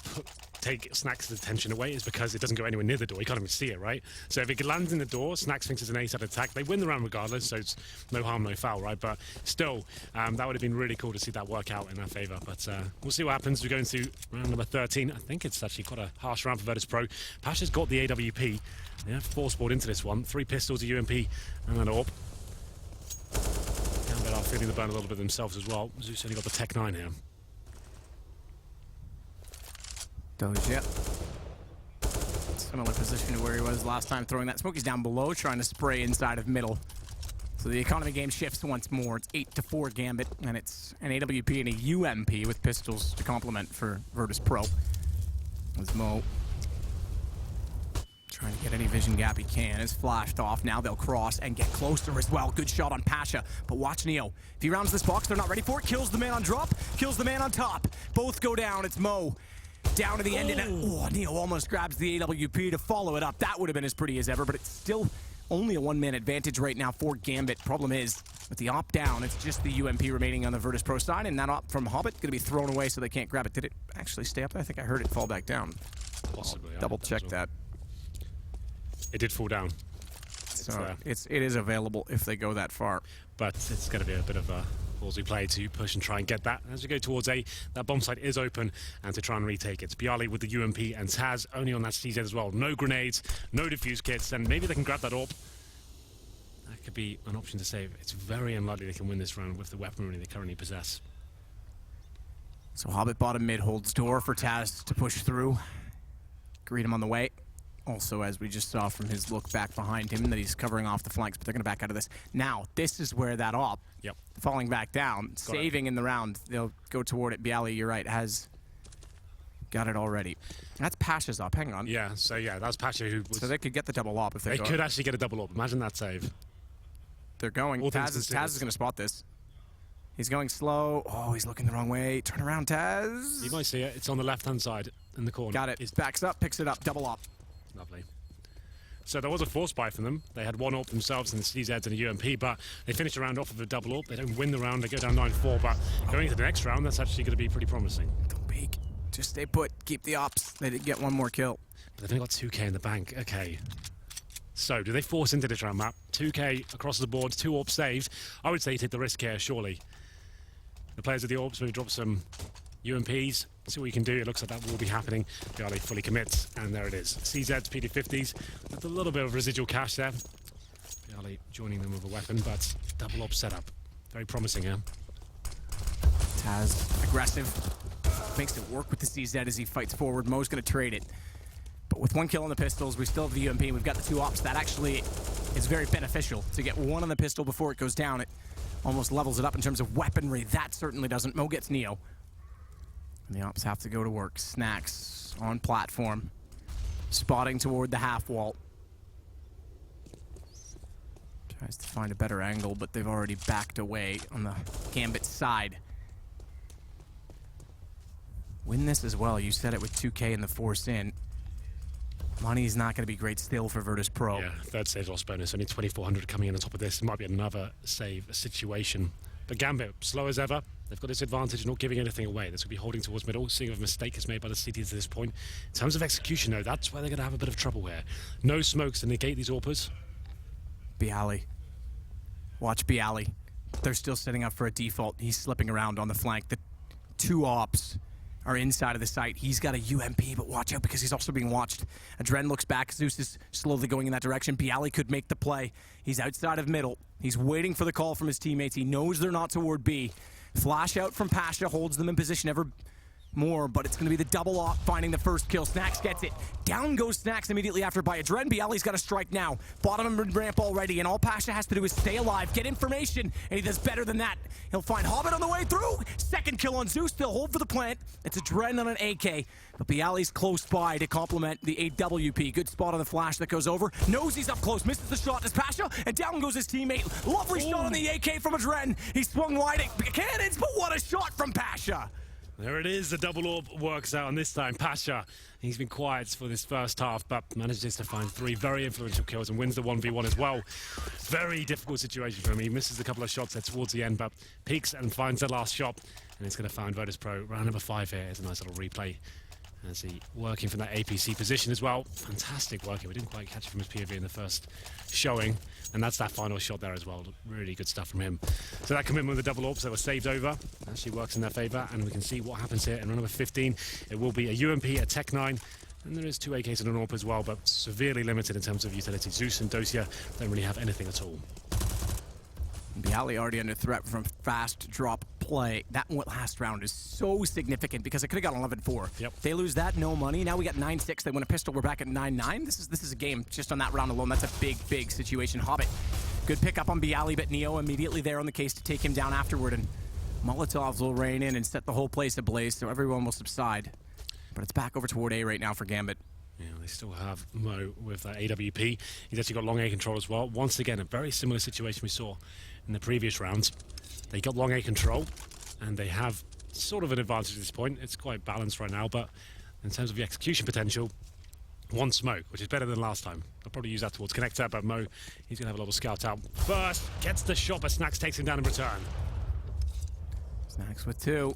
take Snax's attention away is because it doesn't go anywhere near the door. You can't even see it, right? So if it lands in the door, Snax thinks it's an A-side attack. They win the round regardless, so it's no harm, no foul, right? But still, that would have been really cool to see that work out in their favour. But we'll see what happens. We go into round number 13. I think it's actually quite a harsh round for Virtus Pro. Pasha's got the AWP. They have force-board into this one. 3 pistols, a UMP, and an AWP. Gambit are feeling the burn a little bit themselves as well. Zeus only got the Tech 9 here. Dosia. Similar position to where he was last time throwing that smoke. He's down below trying to spray inside of middle. So the economy game shifts once more. It's 8-4 Gambit, and it's an AWP and a UMP with pistols to complement for Virtus Pro. As Mo trying to get any vision gap he can. Is flashed off. Now they'll cross and get closer as well. Good shot on Pasha. But watch Neo. If he rounds this box, they're not ready for it. Kills the man on drop. Kills the man on top. Both go down. It's Mo. Down to the end, and Neo almost grabs the AWP to follow it up. That would have been as pretty as ever, but it's still only a 1-man advantage right now for Gambit. Problem is, with the op down, it's just the UMP remaining on the Virtus Pro side, and that op from Hobbit going to be thrown away so they can't grab it. Did it actually stay up there? I think I heard it fall back down. Possibly. Double check that. It did fall down. So it is available if they go that far. But it's going to be a bit of a ballsy play to push and try and get that. As we go towards A, that bomb site is open, and to try and retake it. It's Bialy with the UMP, and Taz only on that CZ as well. No grenades, no defuse kits, and maybe they can grab that AWP. That could be an option to save. It's very unlikely they can win this round with the weaponry they currently possess. So Hobbit bottom mid holds door for Taz to push through. Greet him on the way. Also, as we just saw from his look back behind him, that he's covering off the flanks, but they're going to back out of this. Now, this is where that op, falling back down, saving in the round, they'll go toward it. Bialy, you're right, has got it already. That's Pasha's op, hang on. Yeah, so yeah, that's Pasha who was... So they could get the double op if they go. They could actually get a double op. Imagine that save. They're going. Taz is going to spot this. He's going slow. Oh, he's looking the wrong way. Turn around, Taz. You might see it. It's on the left-hand side in the corner. Got it. Backs up, picks it up, double op. Lovely. So there was a force buy from them. They had 1 AWP themselves in the CZs and a UMP, but they finished the round off with a double AWP. They don't win the round. They go down 9-4, but going into the next round, that's actually going to be pretty promising. Don't peek. Just stay put. Keep the ops. They did get 1 more kill. But they've only got 2k in the bank. Okay. So do they force into this round map? 2k across the board, 2 AWPs saved. I would say you take the risk here, surely. The players with the AWPs maybe drop some UMPs, see what you can do. It looks like that will be happening. byali fully commits, and there it is. CZ's PD50s with a little bit of residual cash there. byali joining them with a weapon, but double op setup. Very promising here. Taz, aggressive, makes it work with the CZ as he fights forward. Mo's going to trade it. But with 1 kill on the pistols, we still have the UMP. We've got the 2 ops. That actually is very beneficial. To get 1 on the pistol before it goes down, it almost levels it up in terms of weaponry. That certainly doesn't. Mo gets Neo. And the ops have to go to work. Snax on platform, spotting toward the half wall. Tries to find a better angle, but they've already backed away on the Gambit side. Win this as well. You said it with 2K in the force in. Money's not going to be great still for Virtus.pro. Yeah, third save loss bonus, only 2,400 coming in on top of this. It might be another save situation. But Gambit, slow as ever. They've got this advantage, not giving anything away. This will be holding towards middle, seeing if a mistake is made by the CT to this point. In terms of execution, though, that's where they're going to have a bit of trouble here. No smokes to negate these AWPers. byali. Watch byali. They're still setting up for a default. He's slipping around on the flank. The 2 ops are inside of the site. He's got a UMP, but watch out because he's also being watched. Adren looks back. Zeus is slowly going in that direction. byali could make the play. He's outside of middle. He's waiting for the call from his teammates. He knows they're not toward B. Flash out from Pasha holds them in position ever more, but it's going to be the double op finding the first kill. Snax gets it. Down goes Snax immediately after by Adren. byali's got a strike now. Bottom of ramp already, and all Pasha has to do is stay alive, get information, and he does better than that. He'll find Hobbit on the way through. Second kill on Zeus. They'll hold for the plant. It's Adren on an AK, but byali's close by to complement the AWP. Good spot on the flash that goes over. Knows he's up close. Misses the shot as Pasha, and down goes his teammate. Lovely shot on the AK from Adren. He swung wide at cannons, but what a shot from Pasha. There it is, the double orb works out, and this time Pasha, he's been quiet for this first half, but manages to find 3 very influential kills and wins the 1v1 as well. Very difficult situation for him. He misses a couple of shots there towards the end, but peeks and finds the last shot, and it's going to find Virtus.pro. Round number 5 here is a nice little replay. As he working from that APC position as well. Fantastic working. We didn't quite catch it from his POV in the first showing. And that's that final shot there as well. Really good stuff from him. So that commitment with the double orbs that were saved over actually works in their favour. And we can see what happens here in round number 15. It will be a UMP, a Tech 9. And there is 2 AKs and an AWP as well, but severely limited in terms of utility. Zeus and Dosia don't really have anything at all. byali already under threat from fast drop play. That last round is so significant because it could have got 11-4. Yep. They lose that, no money. Now we got 9-6. They win a pistol. We're back at 9-9. This is a game just on that round alone. That's a big situation. Hobbit, good pickup on byali, but Neo immediately there on the case to take him down afterward. And Molotovs will rain in and set the whole place ablaze, so everyone will subside. But it's back over toward A right now for Gambit. Yeah, they still have Mo with that AWP. He's actually got long A control as well. Once again, a very similar situation we saw in the previous rounds. They got long A control, and they have sort of an advantage at this point. It's quite balanced right now, but in terms of the execution potential, 1 smoke, which is better than last time. I'll probably use that towards connector, but Mo, he's going to have a little scout out. First, gets the shot, but Snax takes him down in return. Snax with 2.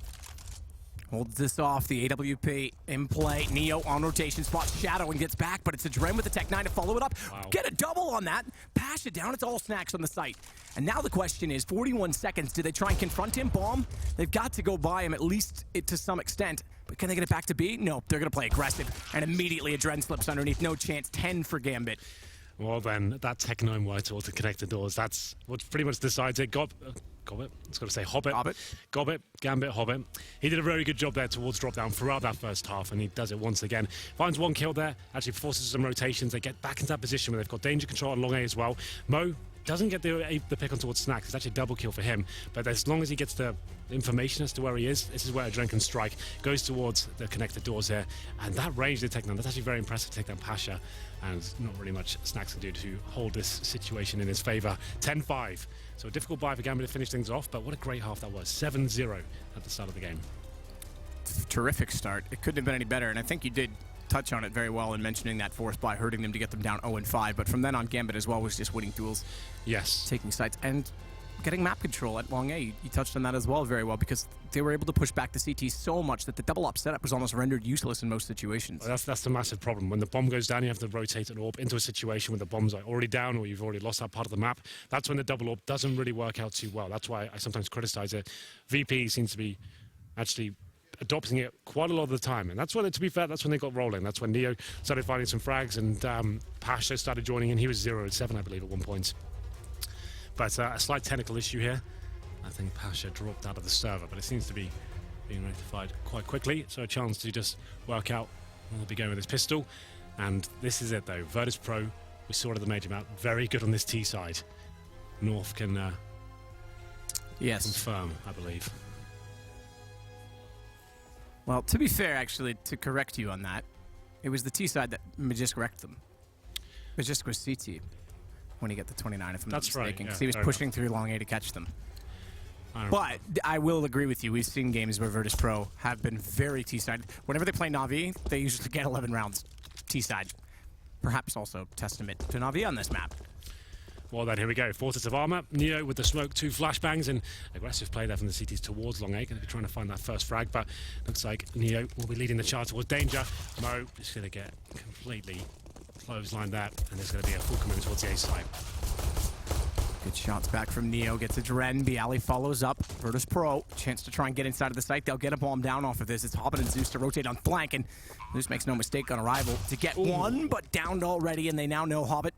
Holds this off, the AWP in play. Neo on rotation, spots Shadow and gets back, but it's Adren with the Tech 9 to follow it up. Wow. Get a double on that. Pass it down, it's all Snax on the site. And now the question is, 41 seconds, do they try and confront him, bomb? They've got to go by him, at least to some extent. But can they get it back to B? No, they're going to play aggressive. And immediately Adren slips underneath, no chance, 10 for Gambit. Well then, that Tech 9 wide towards the connector doors, that's what pretty much decides it. Gobbit. It's got to say Hobbit. Gobbit, Gambit, Hobbit. He did a very good job there towards drop down throughout that first half, and he does it once again. Finds 1 kill there, actually forces some rotations. They get back into that position where they've got danger control on long A as well. Mo doesn't get the pick on towards Snax. It's actually double kill for him. But as long as he gets the information as to where he is, this is where Adren can strike. Goes towards the connector doors here. And that range they take down, that's actually very impressive to take down Pasha. And not really much Snax can do to hold this situation in his favour. 10-5. So a difficult buy for Gambit to finish things off, but what a great half that was. 7-0 at the start of the game. Terrific start. It couldn't have been any better, and I think you did touch on it very well in mentioning that force by hurting them to get them down 0-5, but from then on, Gambit as well was just winning duels, Yes. taking sites, and getting map control at long A. You touched on that as well very well, because they were able to push back the CT so much that the double up setup was almost rendered useless in most situations. Well, that's the massive problem. When the bomb goes down, you have to rotate an AWP into a situation where the bomb's are already down or you've already lost that part of the map. That's when the double AWP doesn't really work out too well. That's why I sometimes criticize it. VP seems to be actually adopting it quite a lot of the time. And that's when, to be fair, that's when they got rolling. That's when Neo started finding some frags and Pasha started joining in. He was 0-7, I believe, at one point. But a slight technical issue here. I think Pasha dropped out of the server, but it seems to be being rectified quite quickly. So a chance to just work out where they'll be going with his pistol. And this is it, though. Virtus Pro, we saw it at the major map, very good on this T side. North can Yes. confirm, I believe. Well, to be fair, actually, to correct you on that, it was the T side that Magisk wrecked them. Magisk was CT when he got the 29, if I'm That's not right, mistaken, yeah, because he was fair pushing through long A to catch them. I don't But I will agree with you. We've seen games where Virtus Pro have been very T-sided. Whenever they play Na'Vi, they usually get 11 rounds T-side. Perhaps also testament to Na'Vi on this map. Well then, here we go. Fortress of Armor. Neo with the smoke, 2 flashbangs, and aggressive play there from the CTs towards Long A. Going to be trying to find that first frag, but looks like Neo will be leading the charge towards danger. Mo is going to get completely clotheslined that, and there's going to be a full commitment towards the A side. Good shots back from Neo. Gets a Dren. Bialy follows up. Virtus Pro. Chance to try and get inside of the site. They'll get a bomb down off of this. It's Hobbit and Zeus to rotate on flank, and Zeus makes no mistake on arrival to get one, but downed already, and they now know Hobbit.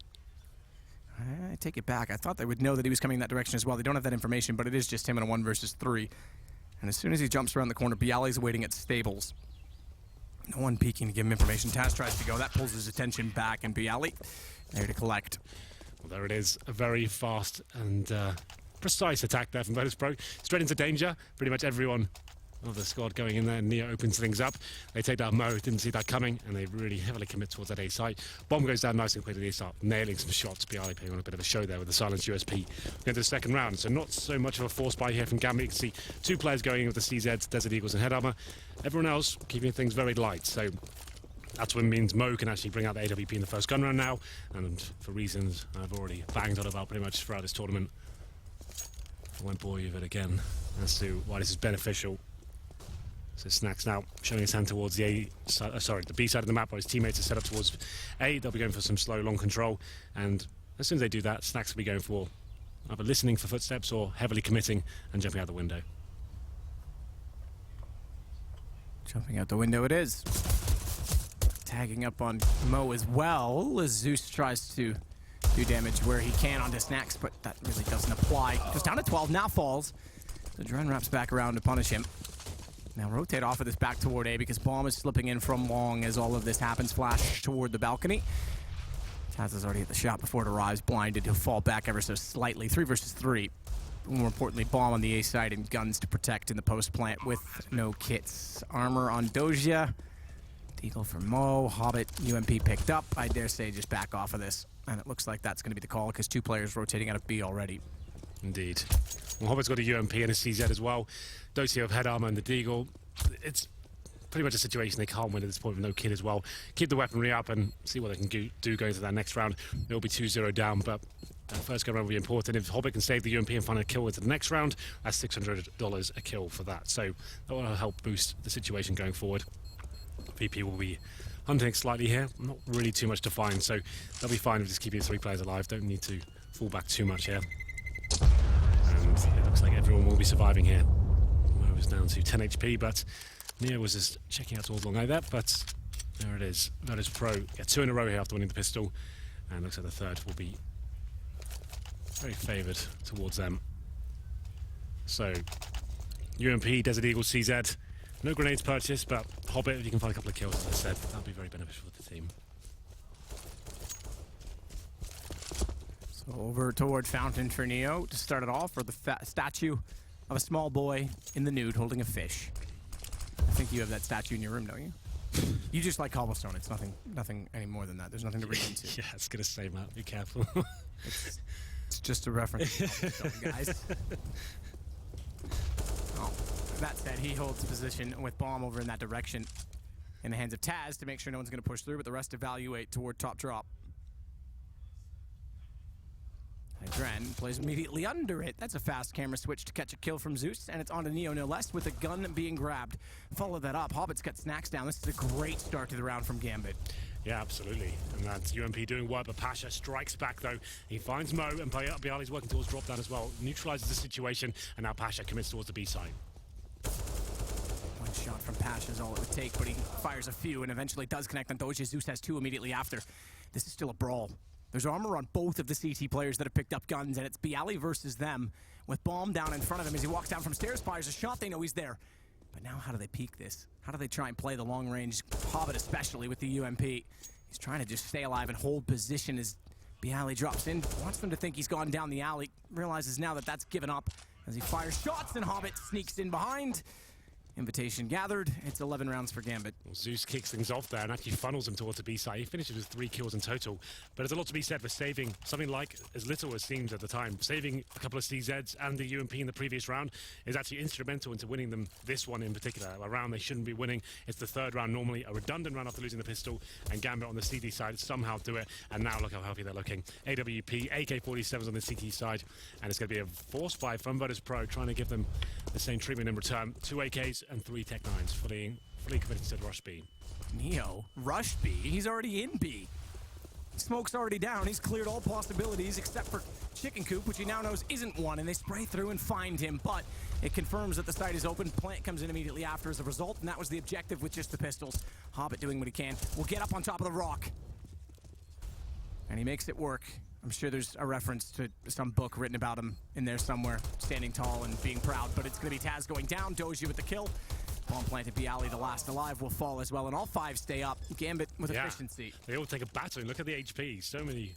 I take it back. I thought they would know that he was coming in that direction as well. They don't have that information, but it is just him in a 1 versus 3. And as soon as he jumps around the corner, Bialy's waiting at stables. No one peeking to give him information. Taz tries to go. That pulls his attention back, and Bialy there to collect. Well, there it is. A very fast and precise attack there from Virtus Pro. Straight into danger. Pretty much everyone of the squad going in there. Neo opens things up. They take down Mo. Didn't see that coming, and they really heavily commit towards that A site. Bomb goes down nice and quickly. They start nailing some shots. Bialy putting on a bit of a show there with the silenced USP. Going to the second round. So not so much of a force buy here from Gambit. You can see 2 players going in with the CZs, Desert Eagles, and Head Armor. Everyone else keeping things very light. So that's what means Mo can actually bring out the AWP in the first gun round now, and for reasons I've already banged on about pretty much throughout this tournament. I won't bore you with it again as to why this is beneficial. So Snax now showing his hand towards the the B side of the map, while his teammates are set up towards A. They'll be going for some slow, long control, and as soon as they do that, Snax will be going for either listening for footsteps or heavily committing and jumping out the window. Jumping out the window it is. Tagging up on Mo as well, as Zeus tries to do damage where he can onto Snax, but that really doesn't apply. Goes down to 12, now falls. The Dren wraps back around to punish him. Now rotate off of this back toward A because Bomb is slipping in from long as all of this happens. Flash toward the balcony. Taz is already at the shot before it arrives. Blinded, he'll fall back ever so slightly. 3 versus 3. More importantly, Bomb on the A side and guns to protect in the post plant with no kits. Armor on Doja. Deagle for Mo. Hobbit, UMP picked up. I dare say just back off of this. And it looks like that's going to be the call because 2 players rotating out of B already. Indeed. Well, Hobbit's got a UMP and a CZ as well. Dosia of Head Armor and the Deagle. It's pretty much a situation they can't win at this point with no kid as well. Keep the weaponry up and see what they can do going to that next round. They'll be 2-0 down, but that first go round will be important. If Hobbit can save the UMP and find a kill into the next round, that's $600 a kill for that. So that will help boost the situation going forward. VP will be hunting slightly here. Not really too much to find, so they'll be fine with just keeping 3 players alive. Don't need to fall back too much here. And it looks like everyone will be surviving here. Mo was down to 10 HP, but Neo was just checking out towards long like that, but there it is. Virtus Pro get 2 in a row here after winning the pistol, and looks like the third will be very favoured towards them. So, UMP, Desert Eagle, CZ. No grenades purchased, but Hobbit, if you can find a couple of kills, as I said, that'll be very beneficial for the team. So over toward Fountain for Neo to start it off, for the statue of a small boy in the nude holding a fish. I think you have that statue in your room, don't you? You just like cobblestone. It's nothing any more than that. There's nothing to read into. Yeah, I was going to say, Matt, be careful. It's just a reference to cobblestone, guys. Oh, that said, he holds position with Bomb over in that direction in the hands of Taz to make sure no one's going to push through, but the rest evaluate toward top drop. And Dren plays immediately under it. That's a fast camera switch to catch a kill from Zeus, and it's on to Neo no less with a gun being grabbed. Follow that up. Hobbit's got Snax down. This is a great start to the round from Gambit. Yeah, absolutely. And that's UMP doing work, but Pasha strikes back though. He finds Mo, and Bialy's working towards drop down as well. Neutralizes the situation, and now Pasha commits towards the B side. One shot from Pasha is all it would take, but he fires a few and eventually does connect on Doja. Zeus has 2 immediately after. This is still a brawl. There's armor on both of the CT players that have picked up guns, and it's byali versus them, with Bomb down in front of him as he walks down from stairs, fires a shot. They know he's there. But now how do they peek this? How do they try and play the long range? Hobbit especially with the UMP. He's trying to just stay alive and hold position as byali drops in, wants them to think he's gone down the alley, realizes now that that's given up as he fires shots, and Hobbit sneaks in behind. Invitation gathered. It's 11 rounds for Gambit. Well, Zeus kicks things off there and actually funnels him towards the B side. He finishes with 3 kills in total. But there's a lot to be said for saving something like as little as seems at the time. Saving a couple of CZs and the UMP in the previous round is actually instrumental into winning them this one in particular. A round they shouldn't be winning. It's the 3rd round normally, a redundant round after losing the pistol, and Gambit on the CD side somehow do it. And now look how healthy they're looking. AWP, AK-47s on the CT side, and it's going to be a force fight from Virtus Pro, trying to give them the same treatment in return. 2 AKs and 3 Tech 9s. Fully committed to Rush B. Neo, Rush B. He's already in B. Smoke's already down. He's cleared all possibilities except for Chicken Coop, which he now knows isn't one, and they spray through and find him, but it confirms that the site is open. Plant comes in immediately after as a result, and that was the objective with just the pistols. Hobbit doing what he can. Will get up on top of the rock. And he makes it work. I'm sure there's a reference to some book written about him in there somewhere, standing tall and being proud, but it's going to be Taz going down, Doja with the kill. Bomb planted, byali, the last alive, will fall as well, and all 5 stay up. Gambit with efficiency. They all take a battering. Look at the HP. So many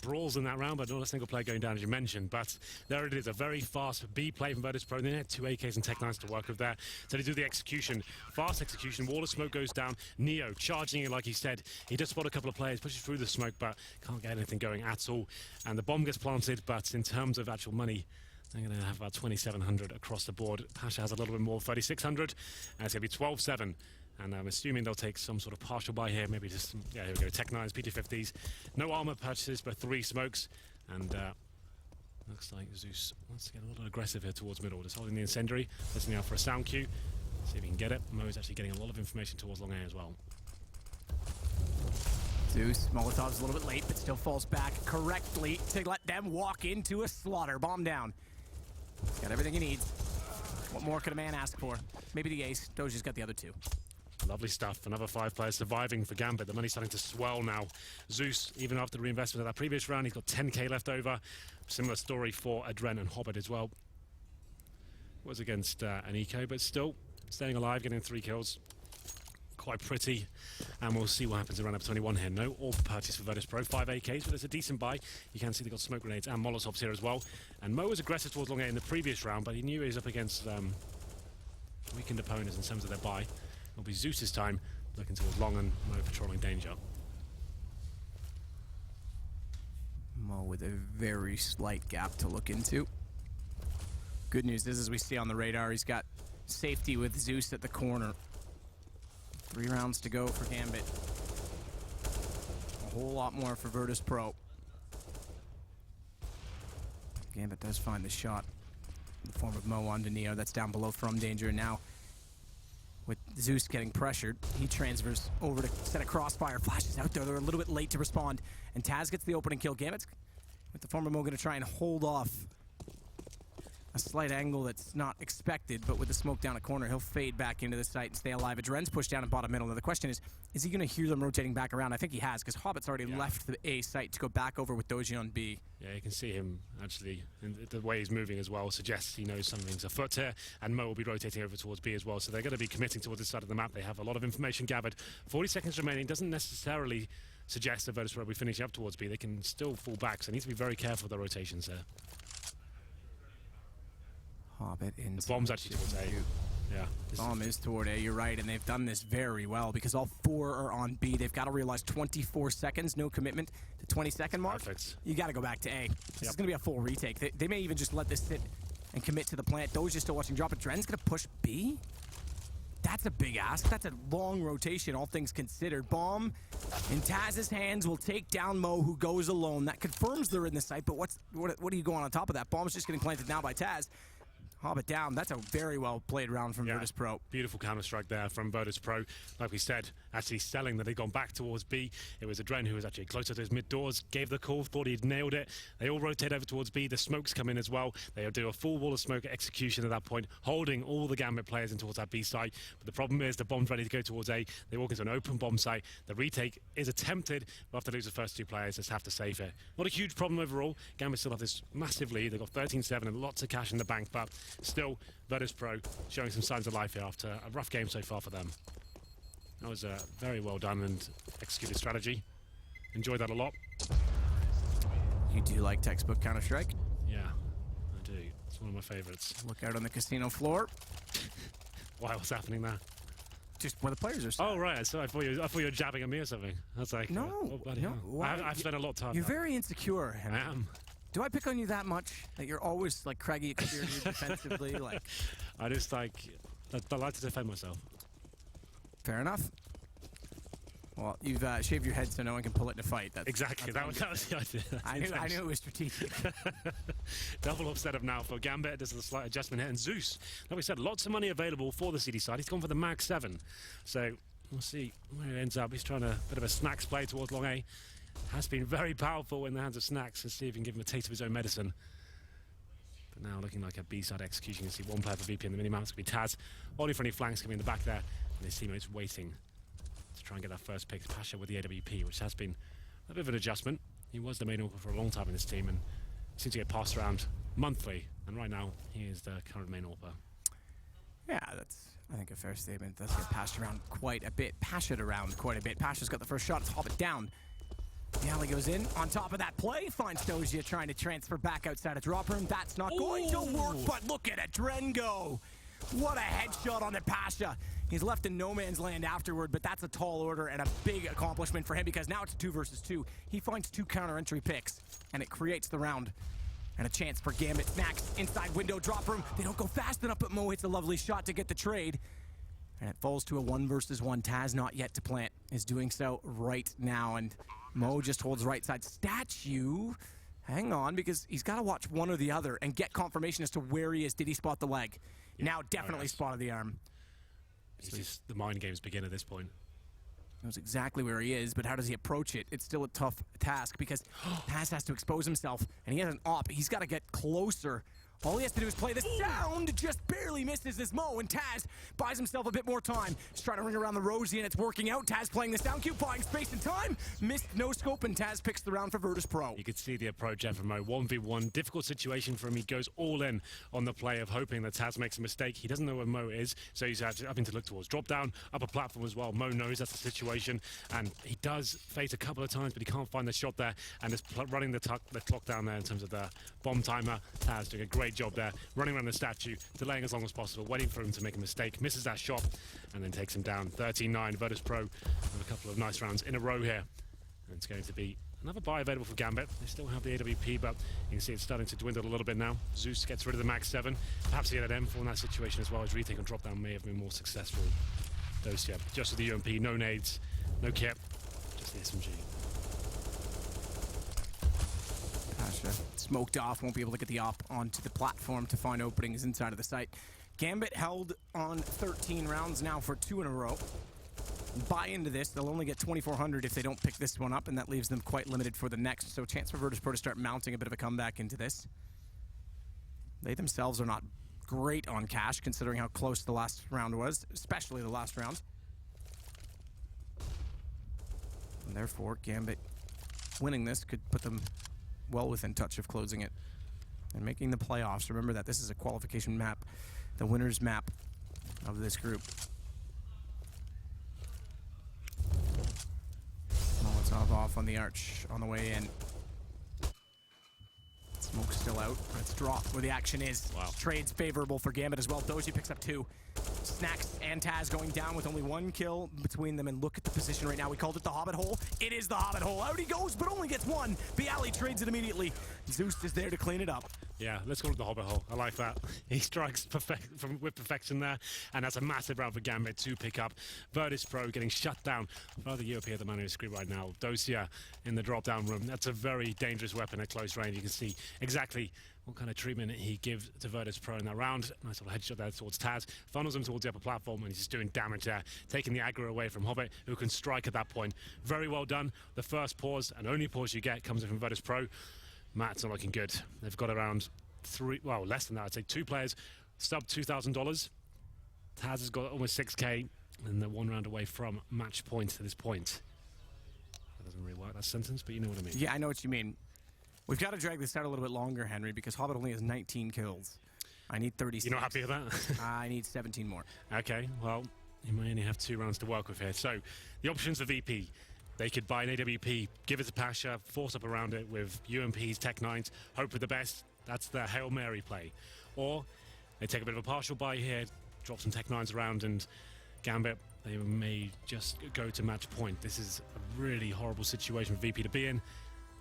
brawls in that round, but not a single player going down, as you mentioned. But there it is, a very fast B play from Virtus Pro. They had 2 AKs and Tech 9s to work with there. So they do the execution. Fast execution. Wall of smoke goes down. Neo charging it like he said. He does spot a couple of players, pushes through the smoke, but can't get anything going at all. And the bomb gets planted, but in terms of actual money, they're going to have about 2,700 across the board. Pasha has a little bit more, 3,600. And it's going to be 12-7. And I'm assuming they'll take some sort of partial buy here. Maybe just, yeah, here we go. Tech 9s, PT50s. No armor purchases, but 3 smokes. And looks like Zeus wants to get a little aggressive here towards middle. Just holding the incendiary. Listening out for a sound cue. See if he can get it. Mo is actually getting a lot of information towards long A as well. Zeus, Molotov's a little bit late, but still falls back correctly to let them walk into a slaughter. Bomb down. He's got everything he needs. What more could a man ask for? Maybe the ace. Doja's got the other 2. Lovely stuff. Another 5 players surviving for Gambit. The money's starting to swell now. Zeus, even after the reinvestment of that previous round, he's got 10k left over. Similar story for Adren and Hobbit as well. Was against an eco, but still staying alive, getting 3 kills. Quite pretty, and we'll see what happens in round up 21 here. No orb purchase for Virtus Pro, 5 AKs, but it's a decent buy. You can see they've got smoke grenades and Molotovs here as well. And Mo was aggressive towards long A in the previous round, but he knew he was up against weakened opponents in terms of their buy. It'll be Zeus's time, looking towards long, and Mo patrolling danger. Mo with a very slight gap to look into. Good news is, as we see on the radar, he's got safety with Zeus at the corner. 3 rounds to go for Gambit. A whole lot more for Virtus Pro. Gambit does find the shot in the form of Mo onto Neo. That's down below from danger. And now, with Zeus getting pressured, he transfers over to set a crossfire. Flashes out there. They're a little bit late to respond. And Taz gets the opening kill. Gambit's, with the form of Mo, going to try and hold off a slight angle that's not expected, but with the smoke down a corner, he'll fade back into the site and stay alive. Adren's pushed down in bottom middle. Now the question is he going to hear them rotating back around? I think he has, because Hobbit's already left the A site to go back over with Doji on B. Yeah, you can see him actually, and the way he's moving as well suggests he knows something's afoot here, and Mo will be rotating over towards B as well, so they're going to be committing towards this side of the map. They have a lot of information gathered. 40 seconds remaining doesn't necessarily suggest that Virtus Pro will be finishing up towards B. They can still fall back, so they need to be very careful with their rotations there. Hobbit in. The bomb's actually towards A. Yeah. Bomb is toward A, you're right, and they've done this very well because all 4 are on B. They've got to realize 24 seconds, no commitment to 20-second mark. Perfect. You got to go back to A. This is going to be a full retake. They may even just let this sit and commit to the plant. Doja's still watching drop, but Dren's going to push B? That's a big ask. That's a long rotation, all things considered. Bomb in Taz's hands will take down Mo, who goes alone. That confirms they're in the site, but what are you going on top of that? Bomb's just getting planted now by Taz. Hobbit down. That's a very well played round from Virtus Pro. Beautiful counter-strike there from Virtus Pro. Like we said, actually selling that they'd gone back towards B. It was Adren who was actually closer to his mid-doors, gave the call, thought he'd nailed it. They all rotate over towards B. The smokes come in as well. They'll do a full wall of smoke execution at that point, holding all the Gambit players in towards that B site. But the problem is the bomb's ready to go towards A. They walk into an open bomb site. The retake is attempted. We'll have to lose the first 2 players. Just have to save it. Not a huge problem overall. Gambit still have this massive lead. They've got 13-7 and lots of cash in the bank, but still Virtus Pro showing some signs of life here after a rough game so far for them. That was a very well done and executed strategy. Enjoyed that a lot. You do like textbook Counter-Strike? Yeah, I do. It's one of my favorites. Look out on the casino floor. Why? What's happening there? Just where the players are. Oh right, so I thought you were jabbing at me or something. I was like, No, bloody no. hell. Why? I've spent a lot of time. You're there. very insecure, I Henry. am. Do I pick on you that much? That you're always like craggy exterior defensively? Like, I just like I like to defend myself. fair enough. Well, you've shaved your head so no one can pull it in a fight. That's Exactly. That was the idea. That's I the knew intention. it was strategic. Double up setup now for Gambit. There's a slight adjustment here. And Zeus, like we said, lots of money available for the CD side. He's gone for the Mag 7. So we'll see where it ends up. He's trying a bit of a snacks play towards long A. Has been very powerful in the hands of Snacks. Let's see if he can give him a taste of his own medicine. But now looking like a B-side execution. You can see one player for VP in the minimap. It's going to be Taz. Only for any flanks coming in the back there. And his teammates waiting to try and get that first pick. Pasha with the AWP, which has been a bit of an adjustment. He was the main AWP for a long time in this team and seems to get passed around monthly. And right now, he is the current main AWP. Yeah, that's, I think, a fair statement. Does get passed around quite a bit. Pashed around quite a bit. Pasha's got the first shot. It's Hobbit down. The alley goes in. On top of that play, finds Doja trying to transfer back outside of drop room. That's not going to work, but look at Adren go. What a headshot on the Pasha. He's left in no man's land afterward, but that's a tall order and a big accomplishment for him because now it's 2 versus 2. He finds 2 counter-entry picks, and it creates the round. And a chance for Gambit. Snacks inside window, drop room. They don't go fast enough, but Mo hits a lovely shot to get the trade. And it falls to a 1 versus 1. Taz not yet to plant is doing so right now. And Mo just holds right side. Statue, hang on, because he's got to watch one or the other and get confirmation as to where he is. Did he spot the leg? Yeah. Now definitely yes. spotted the arm. It's just the mind games begin at this point. Knows exactly where he is, but how does he approach it? It's still a tough task because Taz has to expose himself, and he has an op. He's got to get closer. All he has to do is play the sound, just barely misses as Mo, and Taz buys himself a bit more time. He's trying to ring around the Rosie, and it's working out. Taz playing the sound cue, buying space and time. Missed no scope, and Taz picks the round for Virtus Pro. You could see the approach there from Mo. 1v1, difficult situation for him. He goes all in on the play of hoping that Taz makes a mistake. He doesn't know where Mo is, so he's having to look towards drop down, upper platform as well. Mo knows that's the situation, and he does face a couple of times, but he can't find the shot there, and is running the clock down there in terms of the bomb timer. Taz doing a great job there, running around the statue, delaying as long as possible, waiting for him to make a mistake, misses that shot, and then takes him down. 13-9, Virtus Pro with a couple of nice rounds in a row here. And it's going to be another buy available for Gambit. They still have the AWP, but you can see it's starting to dwindle a little bit now. Zeus gets rid of the Max 7. Perhaps he had an M4 in that situation as well. His retake and drop down may have been more successful. Those, yeah, just with the UMP, no nades, no kit, just the SMG. Pasha smoked off, won't be able to get the op onto the platform to find openings inside of the site. Gambit held on 13 rounds now for 2 in a row. Buy into this, they'll only get 2,400 if they don't pick this one up, and that leaves them quite limited for the next. So chance for Virtus Pro to start mounting a bit of a comeback into this. They themselves are not great on cash, considering how close the last round was, especially the last round. And therefore, Gambit winning this could put them well within touch of closing it and making the playoffs. Remember that this is a qualification map, the winner's map of this group. Molotov off on the arch on the way in. Smoke's still out. Let's drop where the action is. Wow. Trade's favorable for Gambit as well. Doji picks up 2. Snacks and Taz going down with only 1 kill between them, and look at the position right now. We called it the Hobbit hole. It is the Hobbit hole. Out he goes, but only gets 1. Bialy trades it immediately. Zeus is there to clean it up. Yeah, let's call it the Hobbit hole. I like that. He strikes with perfection there, and that's a massive round for Gambit to pick up. Virtus Pro getting shut down by the UOP at the man screen right now. Dosia in the drop-down room. That's a very dangerous weapon at close range. You can see exactly what kind of treatment he gives to Virtus Pro in that round. Nice little headshot there towards Taz. Funnels him towards the upper platform, and he's just doing damage there, taking the aggro away from Hobbit, who can strike at that point. Very well done. The first pause, and only pause you get, comes in from Virtus Pro. Matt's not looking good. They've got around less than that. I'd say 2 players, sub $2,000. Taz has got almost 6K, and they're 1 round away from match point at this point. That doesn't really work, that sentence, but you know what I mean. Yeah, I know what you mean. We've got to drag this out a little bit longer, Henry, because Hobbit only has 19 kills. I need 36. You're not happy with that? I need 17 more. Okay, well, you may only have 2 rounds to work with here. So, the options for VP. They could buy an AWP, give it to Pasha, force up around it with UMPs, Tech-9s, hope for the best. That's the Hail Mary play. Or they take a bit of a partial buy here, drop some Tech-9s around, and Gambit, they may just go to match point. This is a really horrible situation for VP to be in.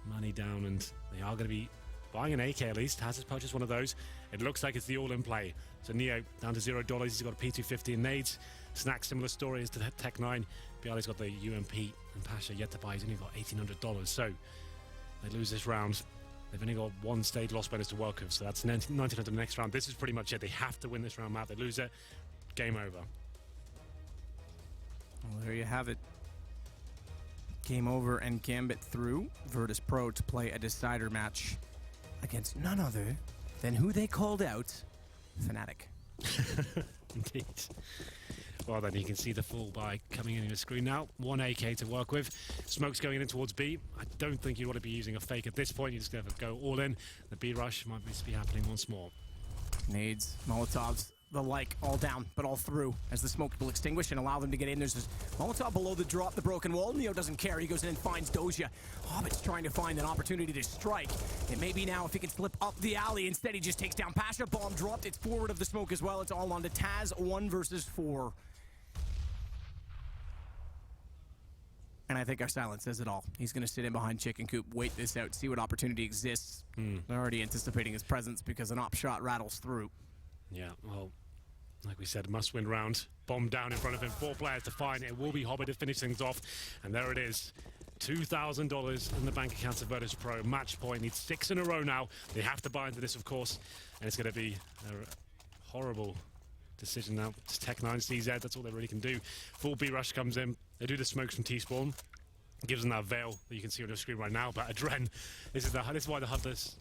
Money down, and they are going to be buying an AK at least. Has purchased one of those. It looks like it's the all-in play. So Neo down to $0. He's got a P250 and nades. Snack, similar story as to Tech-9. Bialy's got the UMP, and Pasha yet to buy. He's only got $1,800. So they lose this round. They've only got 1 stage loss bonus to work with, so that's 1900 the next round. This is pretty much it. They have to win this round, Matt. They lose it, game over. Well, there you have it. Game over, and Gambit through Virtus Pro to play a decider match against none other than who they called out, Fnatic. Indeed. Well, then you can see the full buy coming in your screen now. 1 AK to work with. Smoke's going in towards B. I don't think you want to be using a fake at this point. You just have to go all in. The B rush might be happening once more. Nades, Molotovs, the like, all down, but all through as the smoke will extinguish and allow them to get in. There's this Molotov below the drop, the broken wall. Neo doesn't care. He goes in and finds Doja. Hobbit's trying to find an opportunity to strike. It may be now if he can slip up the alley. Instead, he just takes down Pasha. Bomb dropped. It's forward of the smoke as well. It's all on to Taz, 1 versus 4. And I think our silence says it all. He's going to sit in behind Chicken Coop, wait this out, see what opportunity exists. They're already anticipating his presence because an op shot rattles through. Yeah, well, like we said, must-win round. Bomb down in front of him. 4 players to find. It will be Hobbit to finish things off. And there it is. $2,000 in the bank accounts of Virtus Pro. Match point. Needs 6 in a row now. They have to buy into this, of course. And it's going to be a horrible decision now. It's Tech-9 CZ. That's all they really can do. Full B rush comes in. They do the smokes from T-Spawn. Gives them that veil that you can see on your screen right now. But Adren, this is why the HUDless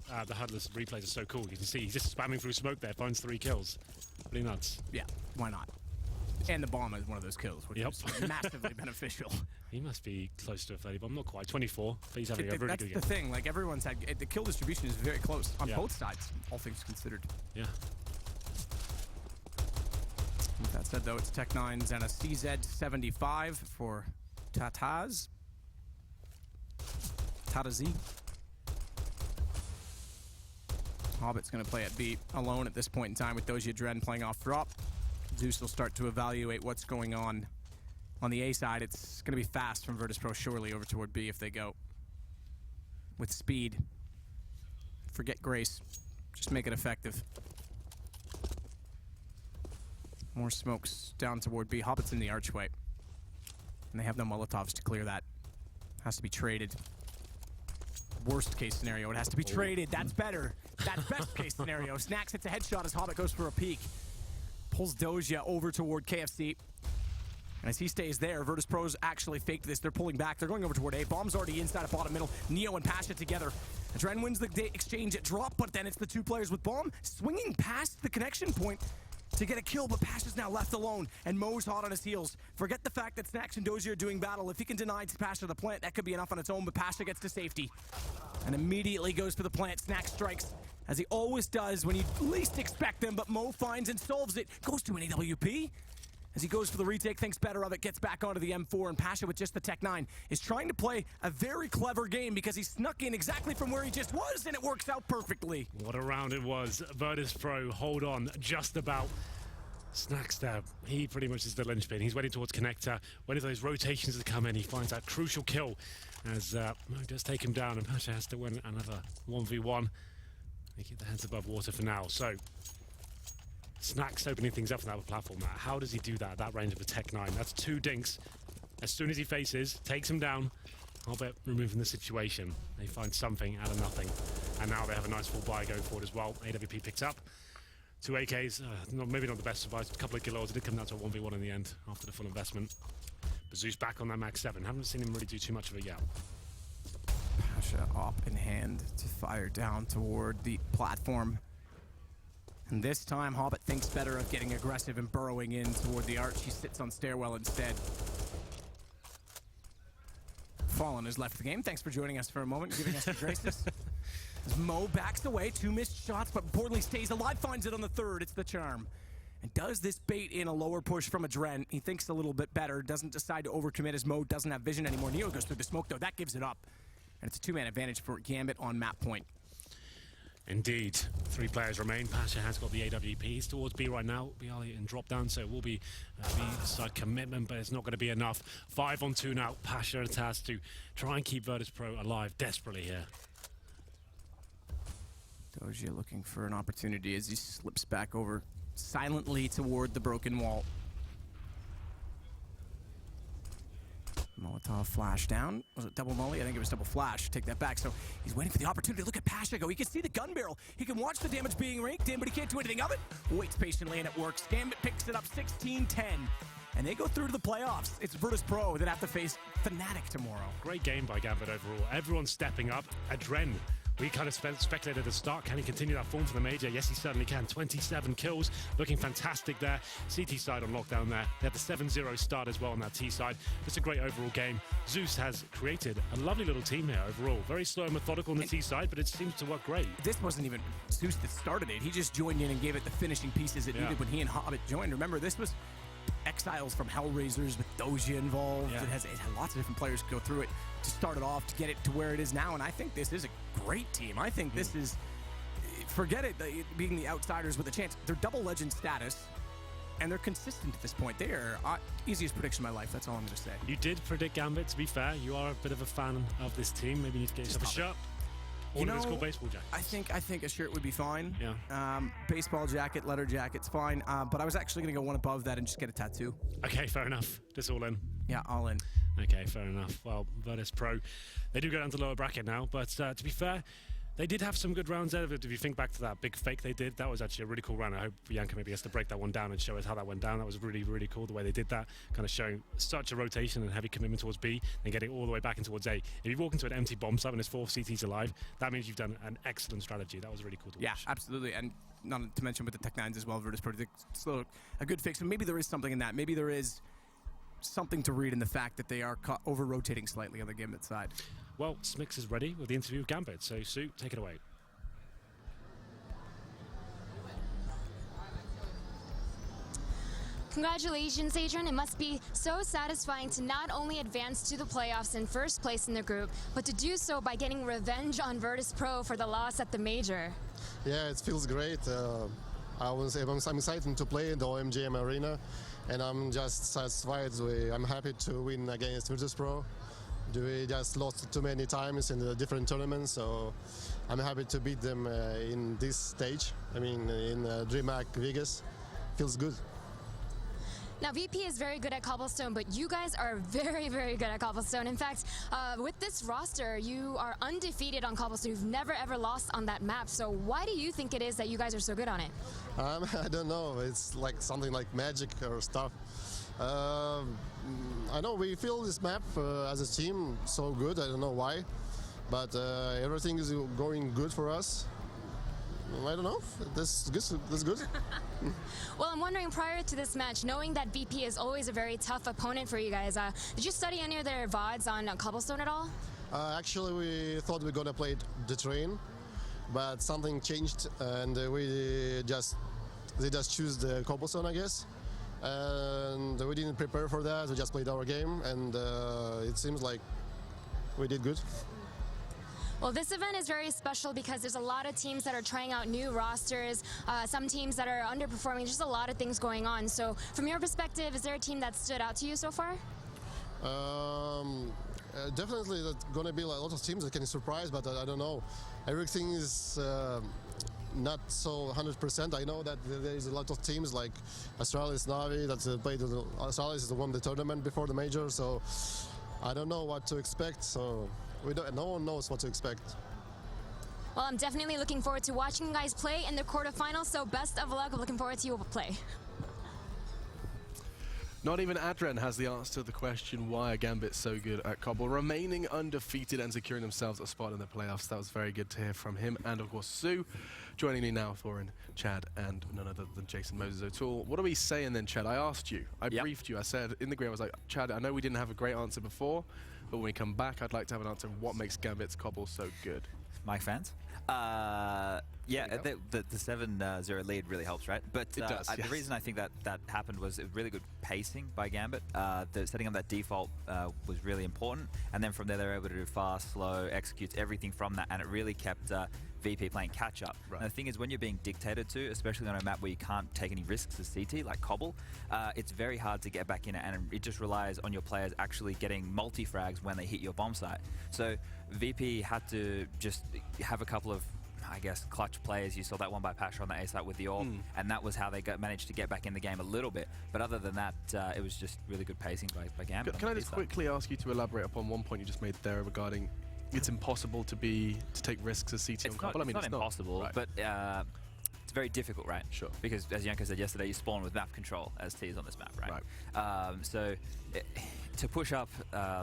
replays are so cool. You can see he's just spamming through smoke there, finds 3 kills. Pretty nuts. Yeah, why not? And the bomb is one of those kills, which is massively beneficial. He must be close to a 30 bomb, not quite. 24, but he's having a really good game. That's the thing. Like, everyone's had the kill distribution is very close on both sides, all things considered. Yeah. With that said, though, it's Tech-9s and a CZ75 for Tataz. Tatazi. Hobbit's going to play at B alone at this point in time with Doja Dren playing off drop. Zeus will start to evaluate what's going on the A side. It's going to be fast from Virtus Pro surely over toward B if they go. With speed. Forget grace. Just make it effective. More smokes down toward B. Hobbit's in the archway. And they have no Molotovs to clear that. Has to be traded. Worst case scenario, it has to be traded. That's better. That's best case scenario. Snacks hits a headshot as Hobbit goes for a peek. Pulls Doja over toward KFC. And as he stays there, Virtus Pros actually faked this. They're pulling back. They're going over toward A. Bomb's already inside of bottom middle. Neo and Pasha together. Adren wins the exchange at drop, but then it's the 2 players with Bomb swinging past the connection point to get a kill, but Pasha's now left alone, and Mo's hot on his heels. Forget the fact that Snacks and Doja are doing battle. If he can deny Pasha the plant, that could be enough on its own, but Pasha gets to safety. And immediately goes for the plant. Snacks strikes, as he always does when you least expect them, but Mo finds and solves it. Goes to an AWP. As he goes for the retake, thinks better of it, gets back onto the M4, and Pasha with just the Tech-9 is trying to play a very clever game because he snuck in exactly from where he just was, and it works out perfectly. What a round it was. Virtus Pro hold on just about. Snackstab, he pretty much is the linchpin. He's waiting towards Connector, waiting for those rotations to come in. He finds that crucial kill as Mo does take him down, and Pasha has to win another 1v1. They keep their heads above water for now. So, Snacks opening things up from that platform. How does he do that at that range of a Tech-9? That's 2 dinks. As soon as he faces, takes him down. Hobbit removing the situation. They find something out of nothing. and now they have a nice full buy going forward as well. AWP picked up 2 AKs, maybe not the best survives, a couple of kills. It did come down to a 1v1 in the end after the full investment. But Zeus back on that Max 7. Haven't seen him really do too much of it yet. Pasha up in hand to fire down toward the platform. And this time, Hobbit thinks better of getting aggressive and burrowing in toward the arch. He sits on stairwell instead. Fallen has left the game. Thanks for joining us for a moment, giving us your graces. As Mo backs away, 2 missed shots, but importantly stays alive, finds it on the third. It's the charm. And does this bait in a lower push from Adren? He thinks a little bit better, doesn't decide to overcommit as Mo doesn't have vision anymore. Neo goes through the smoke, though. That gives it up. And it's a 2-man advantage for Gambit on map point. Indeed. 3 players remain. Pasha has got the AWP. He's towards B right now. B in drop down, so it will be B side commitment, but it's not going to be enough. 5 on 2 now. Pasha has to try and keep Virtus Pro alive desperately here. Doja looking for an opportunity as he slips back over silently toward the broken wall. Molotov flash down. Was it double molly? I think it was double flash. Take that back. So he's waiting for the opportunity. Look at Pasha go. He can see the gun barrel. He can watch the damage being raked in, but he can't do anything of it. Waits patiently and it works. Gambit picks it up 16-10. And they go through to the playoffs. It's Virtus Pro that have to face Fnatic tomorrow. Great game by Gambit overall. Everyone's stepping up. Adren, we kind of speculated at the start, can he continue that form for the major? Yes, he certainly can. 27 kills, looking fantastic there. CT side on lockdown there. They had the 7-0 start as well on that T side. Just a great overall game. Zeus has created a lovely little team here overall. Very slow and methodical on the T side, but it seems to work great. This wasn't even Zeus that started it. He just joined in and gave it the finishing pieces it needed when he and Hobbit joined. Remember, this was Exiles from Hellraisers with Doja involved. Yeah. It had lots of different players go through it to start it off, to get it to where it is now. And I think this is a great team. I think this is, forget it being the outsiders with a chance. They're double legend status, and they're consistent at this point. They are easiest prediction of my life. That's all I'm going to say. You did predict Gambit, to be fair. You are a bit of a fan of this team. Maybe you need to get yourself a shirt. Or it's called baseball jacket. I think a shirt would be fine. Yeah. Baseball jacket, leather jacket's fine. But I was actually going to go one above that and just get a tattoo. Okay, fair enough. Just all in. Yeah, all in. Okay, fair enough. Well, Virtus Pro, they do go down to lower bracket now, but to be fair, they did have some good rounds there. If you think back to that big fake they did, that was actually a really cool round. I hope Bianca maybe has to break that one down and show us how that went down. That was really, really cool the way they did that, kind of showing such a rotation and heavy commitment towards B and getting all the way back in towards A. If you walk into an empty bomb site and there's 4 CTs alive, that means you've done an excellent strategy. That was really cool to watch. Yeah, absolutely. And not to mention with the Tech 9s as well, Virtus Pro, it's a good fix. And maybe there is something in that. Maybe there is something to read in the fact that they are over-rotating slightly on the Gambit side. Well, Smix is ready with the interview with Gambit, so Sue, take it away. Congratulations, Adrian. It must be so satisfying to not only advance to the playoffs in first place in the group, but to do so by getting revenge on Virtus Pro for the loss at the major. Yeah, it feels great. I'm excited to play in the OMGM arena, and I'm just satisfied. I'm happy to win against Virtus Pro. We just lost too many times in the different tournaments, so I'm happy to beat them in this stage. I mean, in DreamHack Vegas. Feels good. Now, VP is very good at Cobblestone, but you guys are very, very good at Cobblestone. In fact, with this roster, you are undefeated on Cobblestone. You've never, ever lost on that map. So why do you think it is that you guys are so good on it? I don't know. It's like something like magic or stuff. I know we feel this map as a team so good. I don't know why, but everything is going good for us. I don't know. That's good. Well, I'm wondering, prior to this match, knowing that VP is always a very tough opponent for you guys, did you study any of their VODs on Cobblestone at all? Actually, we thought we were gonna play the train, but something changed, and they just choose the Cobblestone, I guess. And we didn't prepare for that. We just played our game, and it seems like we did good. Well, this event is very special because there's a lot of teams that are trying out new rosters, some teams that are underperforming, just a lot of things going on. So from your perspective, is there a team that stood out to you so far? Definitely there's going to be a lot of teams that can surprise, but I don't know. Everything is not so 100%. I know that there is a lot of teams like Astralis Navi that played. Astralis won the tournament before the major, so I don't know what to expect. So no one knows what to expect. Well, I'm definitely looking forward to watching you guys play in the quarterfinals, so best of luck. I'm looking forward to you play. Not even Adren has the answer to the question why are Gambit so good at Cobble, remaining undefeated and securing themselves a spot in the playoffs. That was very good to hear from him. And of course, Sue, joining me now, Thorin, Chad, and none other than Jason Moses O'Toole. What are we saying then, Chad? I asked you, I briefed you, I said in the green, I was like, Chad, I know we didn't have a great answer before, but when we come back, I'd like to have an answer on what makes Gambit's Cobble so good. Mike fans? Yeah, the 7-0 lead really helps, right? But It does, yes. the reason I think that happened was really good pacing by Gambit. Setting up that default was really important, and then from there they were able to do fast, slow, executes everything from that, and it really kept VP playing catch up. Right. And the thing is, when you're being dictated to, especially on a map where you can't take any risks as CT, like Cobble, it's very hard to get back in it, and it just relies on your players actually getting multi-frags when they hit your bomb site. So VP had to just have a couple of, I guess, clutch players. You saw that one by Pasha on the A site with the AWP, and that was how they managed to get back in the game a little bit. But other than that, it was just really good pacing by Gambit. Can I just quickly ask you to elaborate upon one point you just made there regarding it's impossible to take risks as CT on Cobble? I mean, it's not impossible, right. but it's very difficult, right? Sure. Because as Yanko said yesterday, you spawn with map control as T's on this map, right? So to push up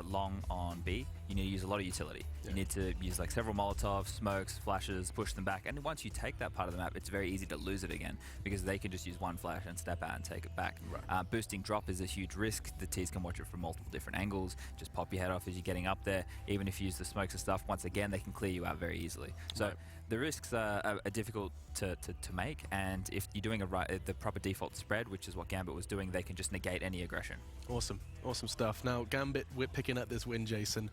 long on B, you need to use a lot of utility. Yeah. You need to use like several Molotovs, smokes, flashes, push them back. And once you take that part of the map, it's very easy to lose it again because they can just use one flash and step out and take it back. Right. Boosting drop is a huge risk. The T's can watch it from multiple different angles. Just pop your head off as you're getting up there. Even if you use the smokes and stuff, once again, they can clear you out very easily. So the risks are difficult to make, and if you're doing the proper default spread, which is what Gambit was doing, they can just negate any aggression. Awesome stuff. Now, Gambit, we're picking at this win, Jason.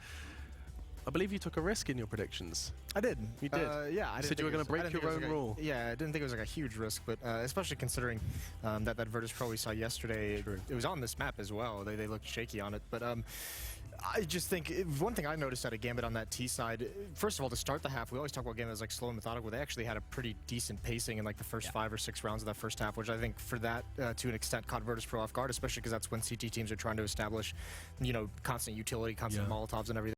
I believe you took a risk in your predictions. I did. You did? Yeah. I You said you were going to break your own rule. Yeah, I didn't think it was like a huge risk, but especially considering that Virtus Pro we saw yesterday, it was on this map as well. They looked shaky on it, but I just think one thing I noticed out of Gambit on that T side, first of all, to start the half, we always talk about Gambit as like slow and methodical. They actually had a pretty decent pacing in like the first 5 or 6 rounds of that first half, which I think for that to an extent caught Virtus Pro off guard, especially because that's when CT teams are trying to establish, constant utility, constant Molotovs and everything.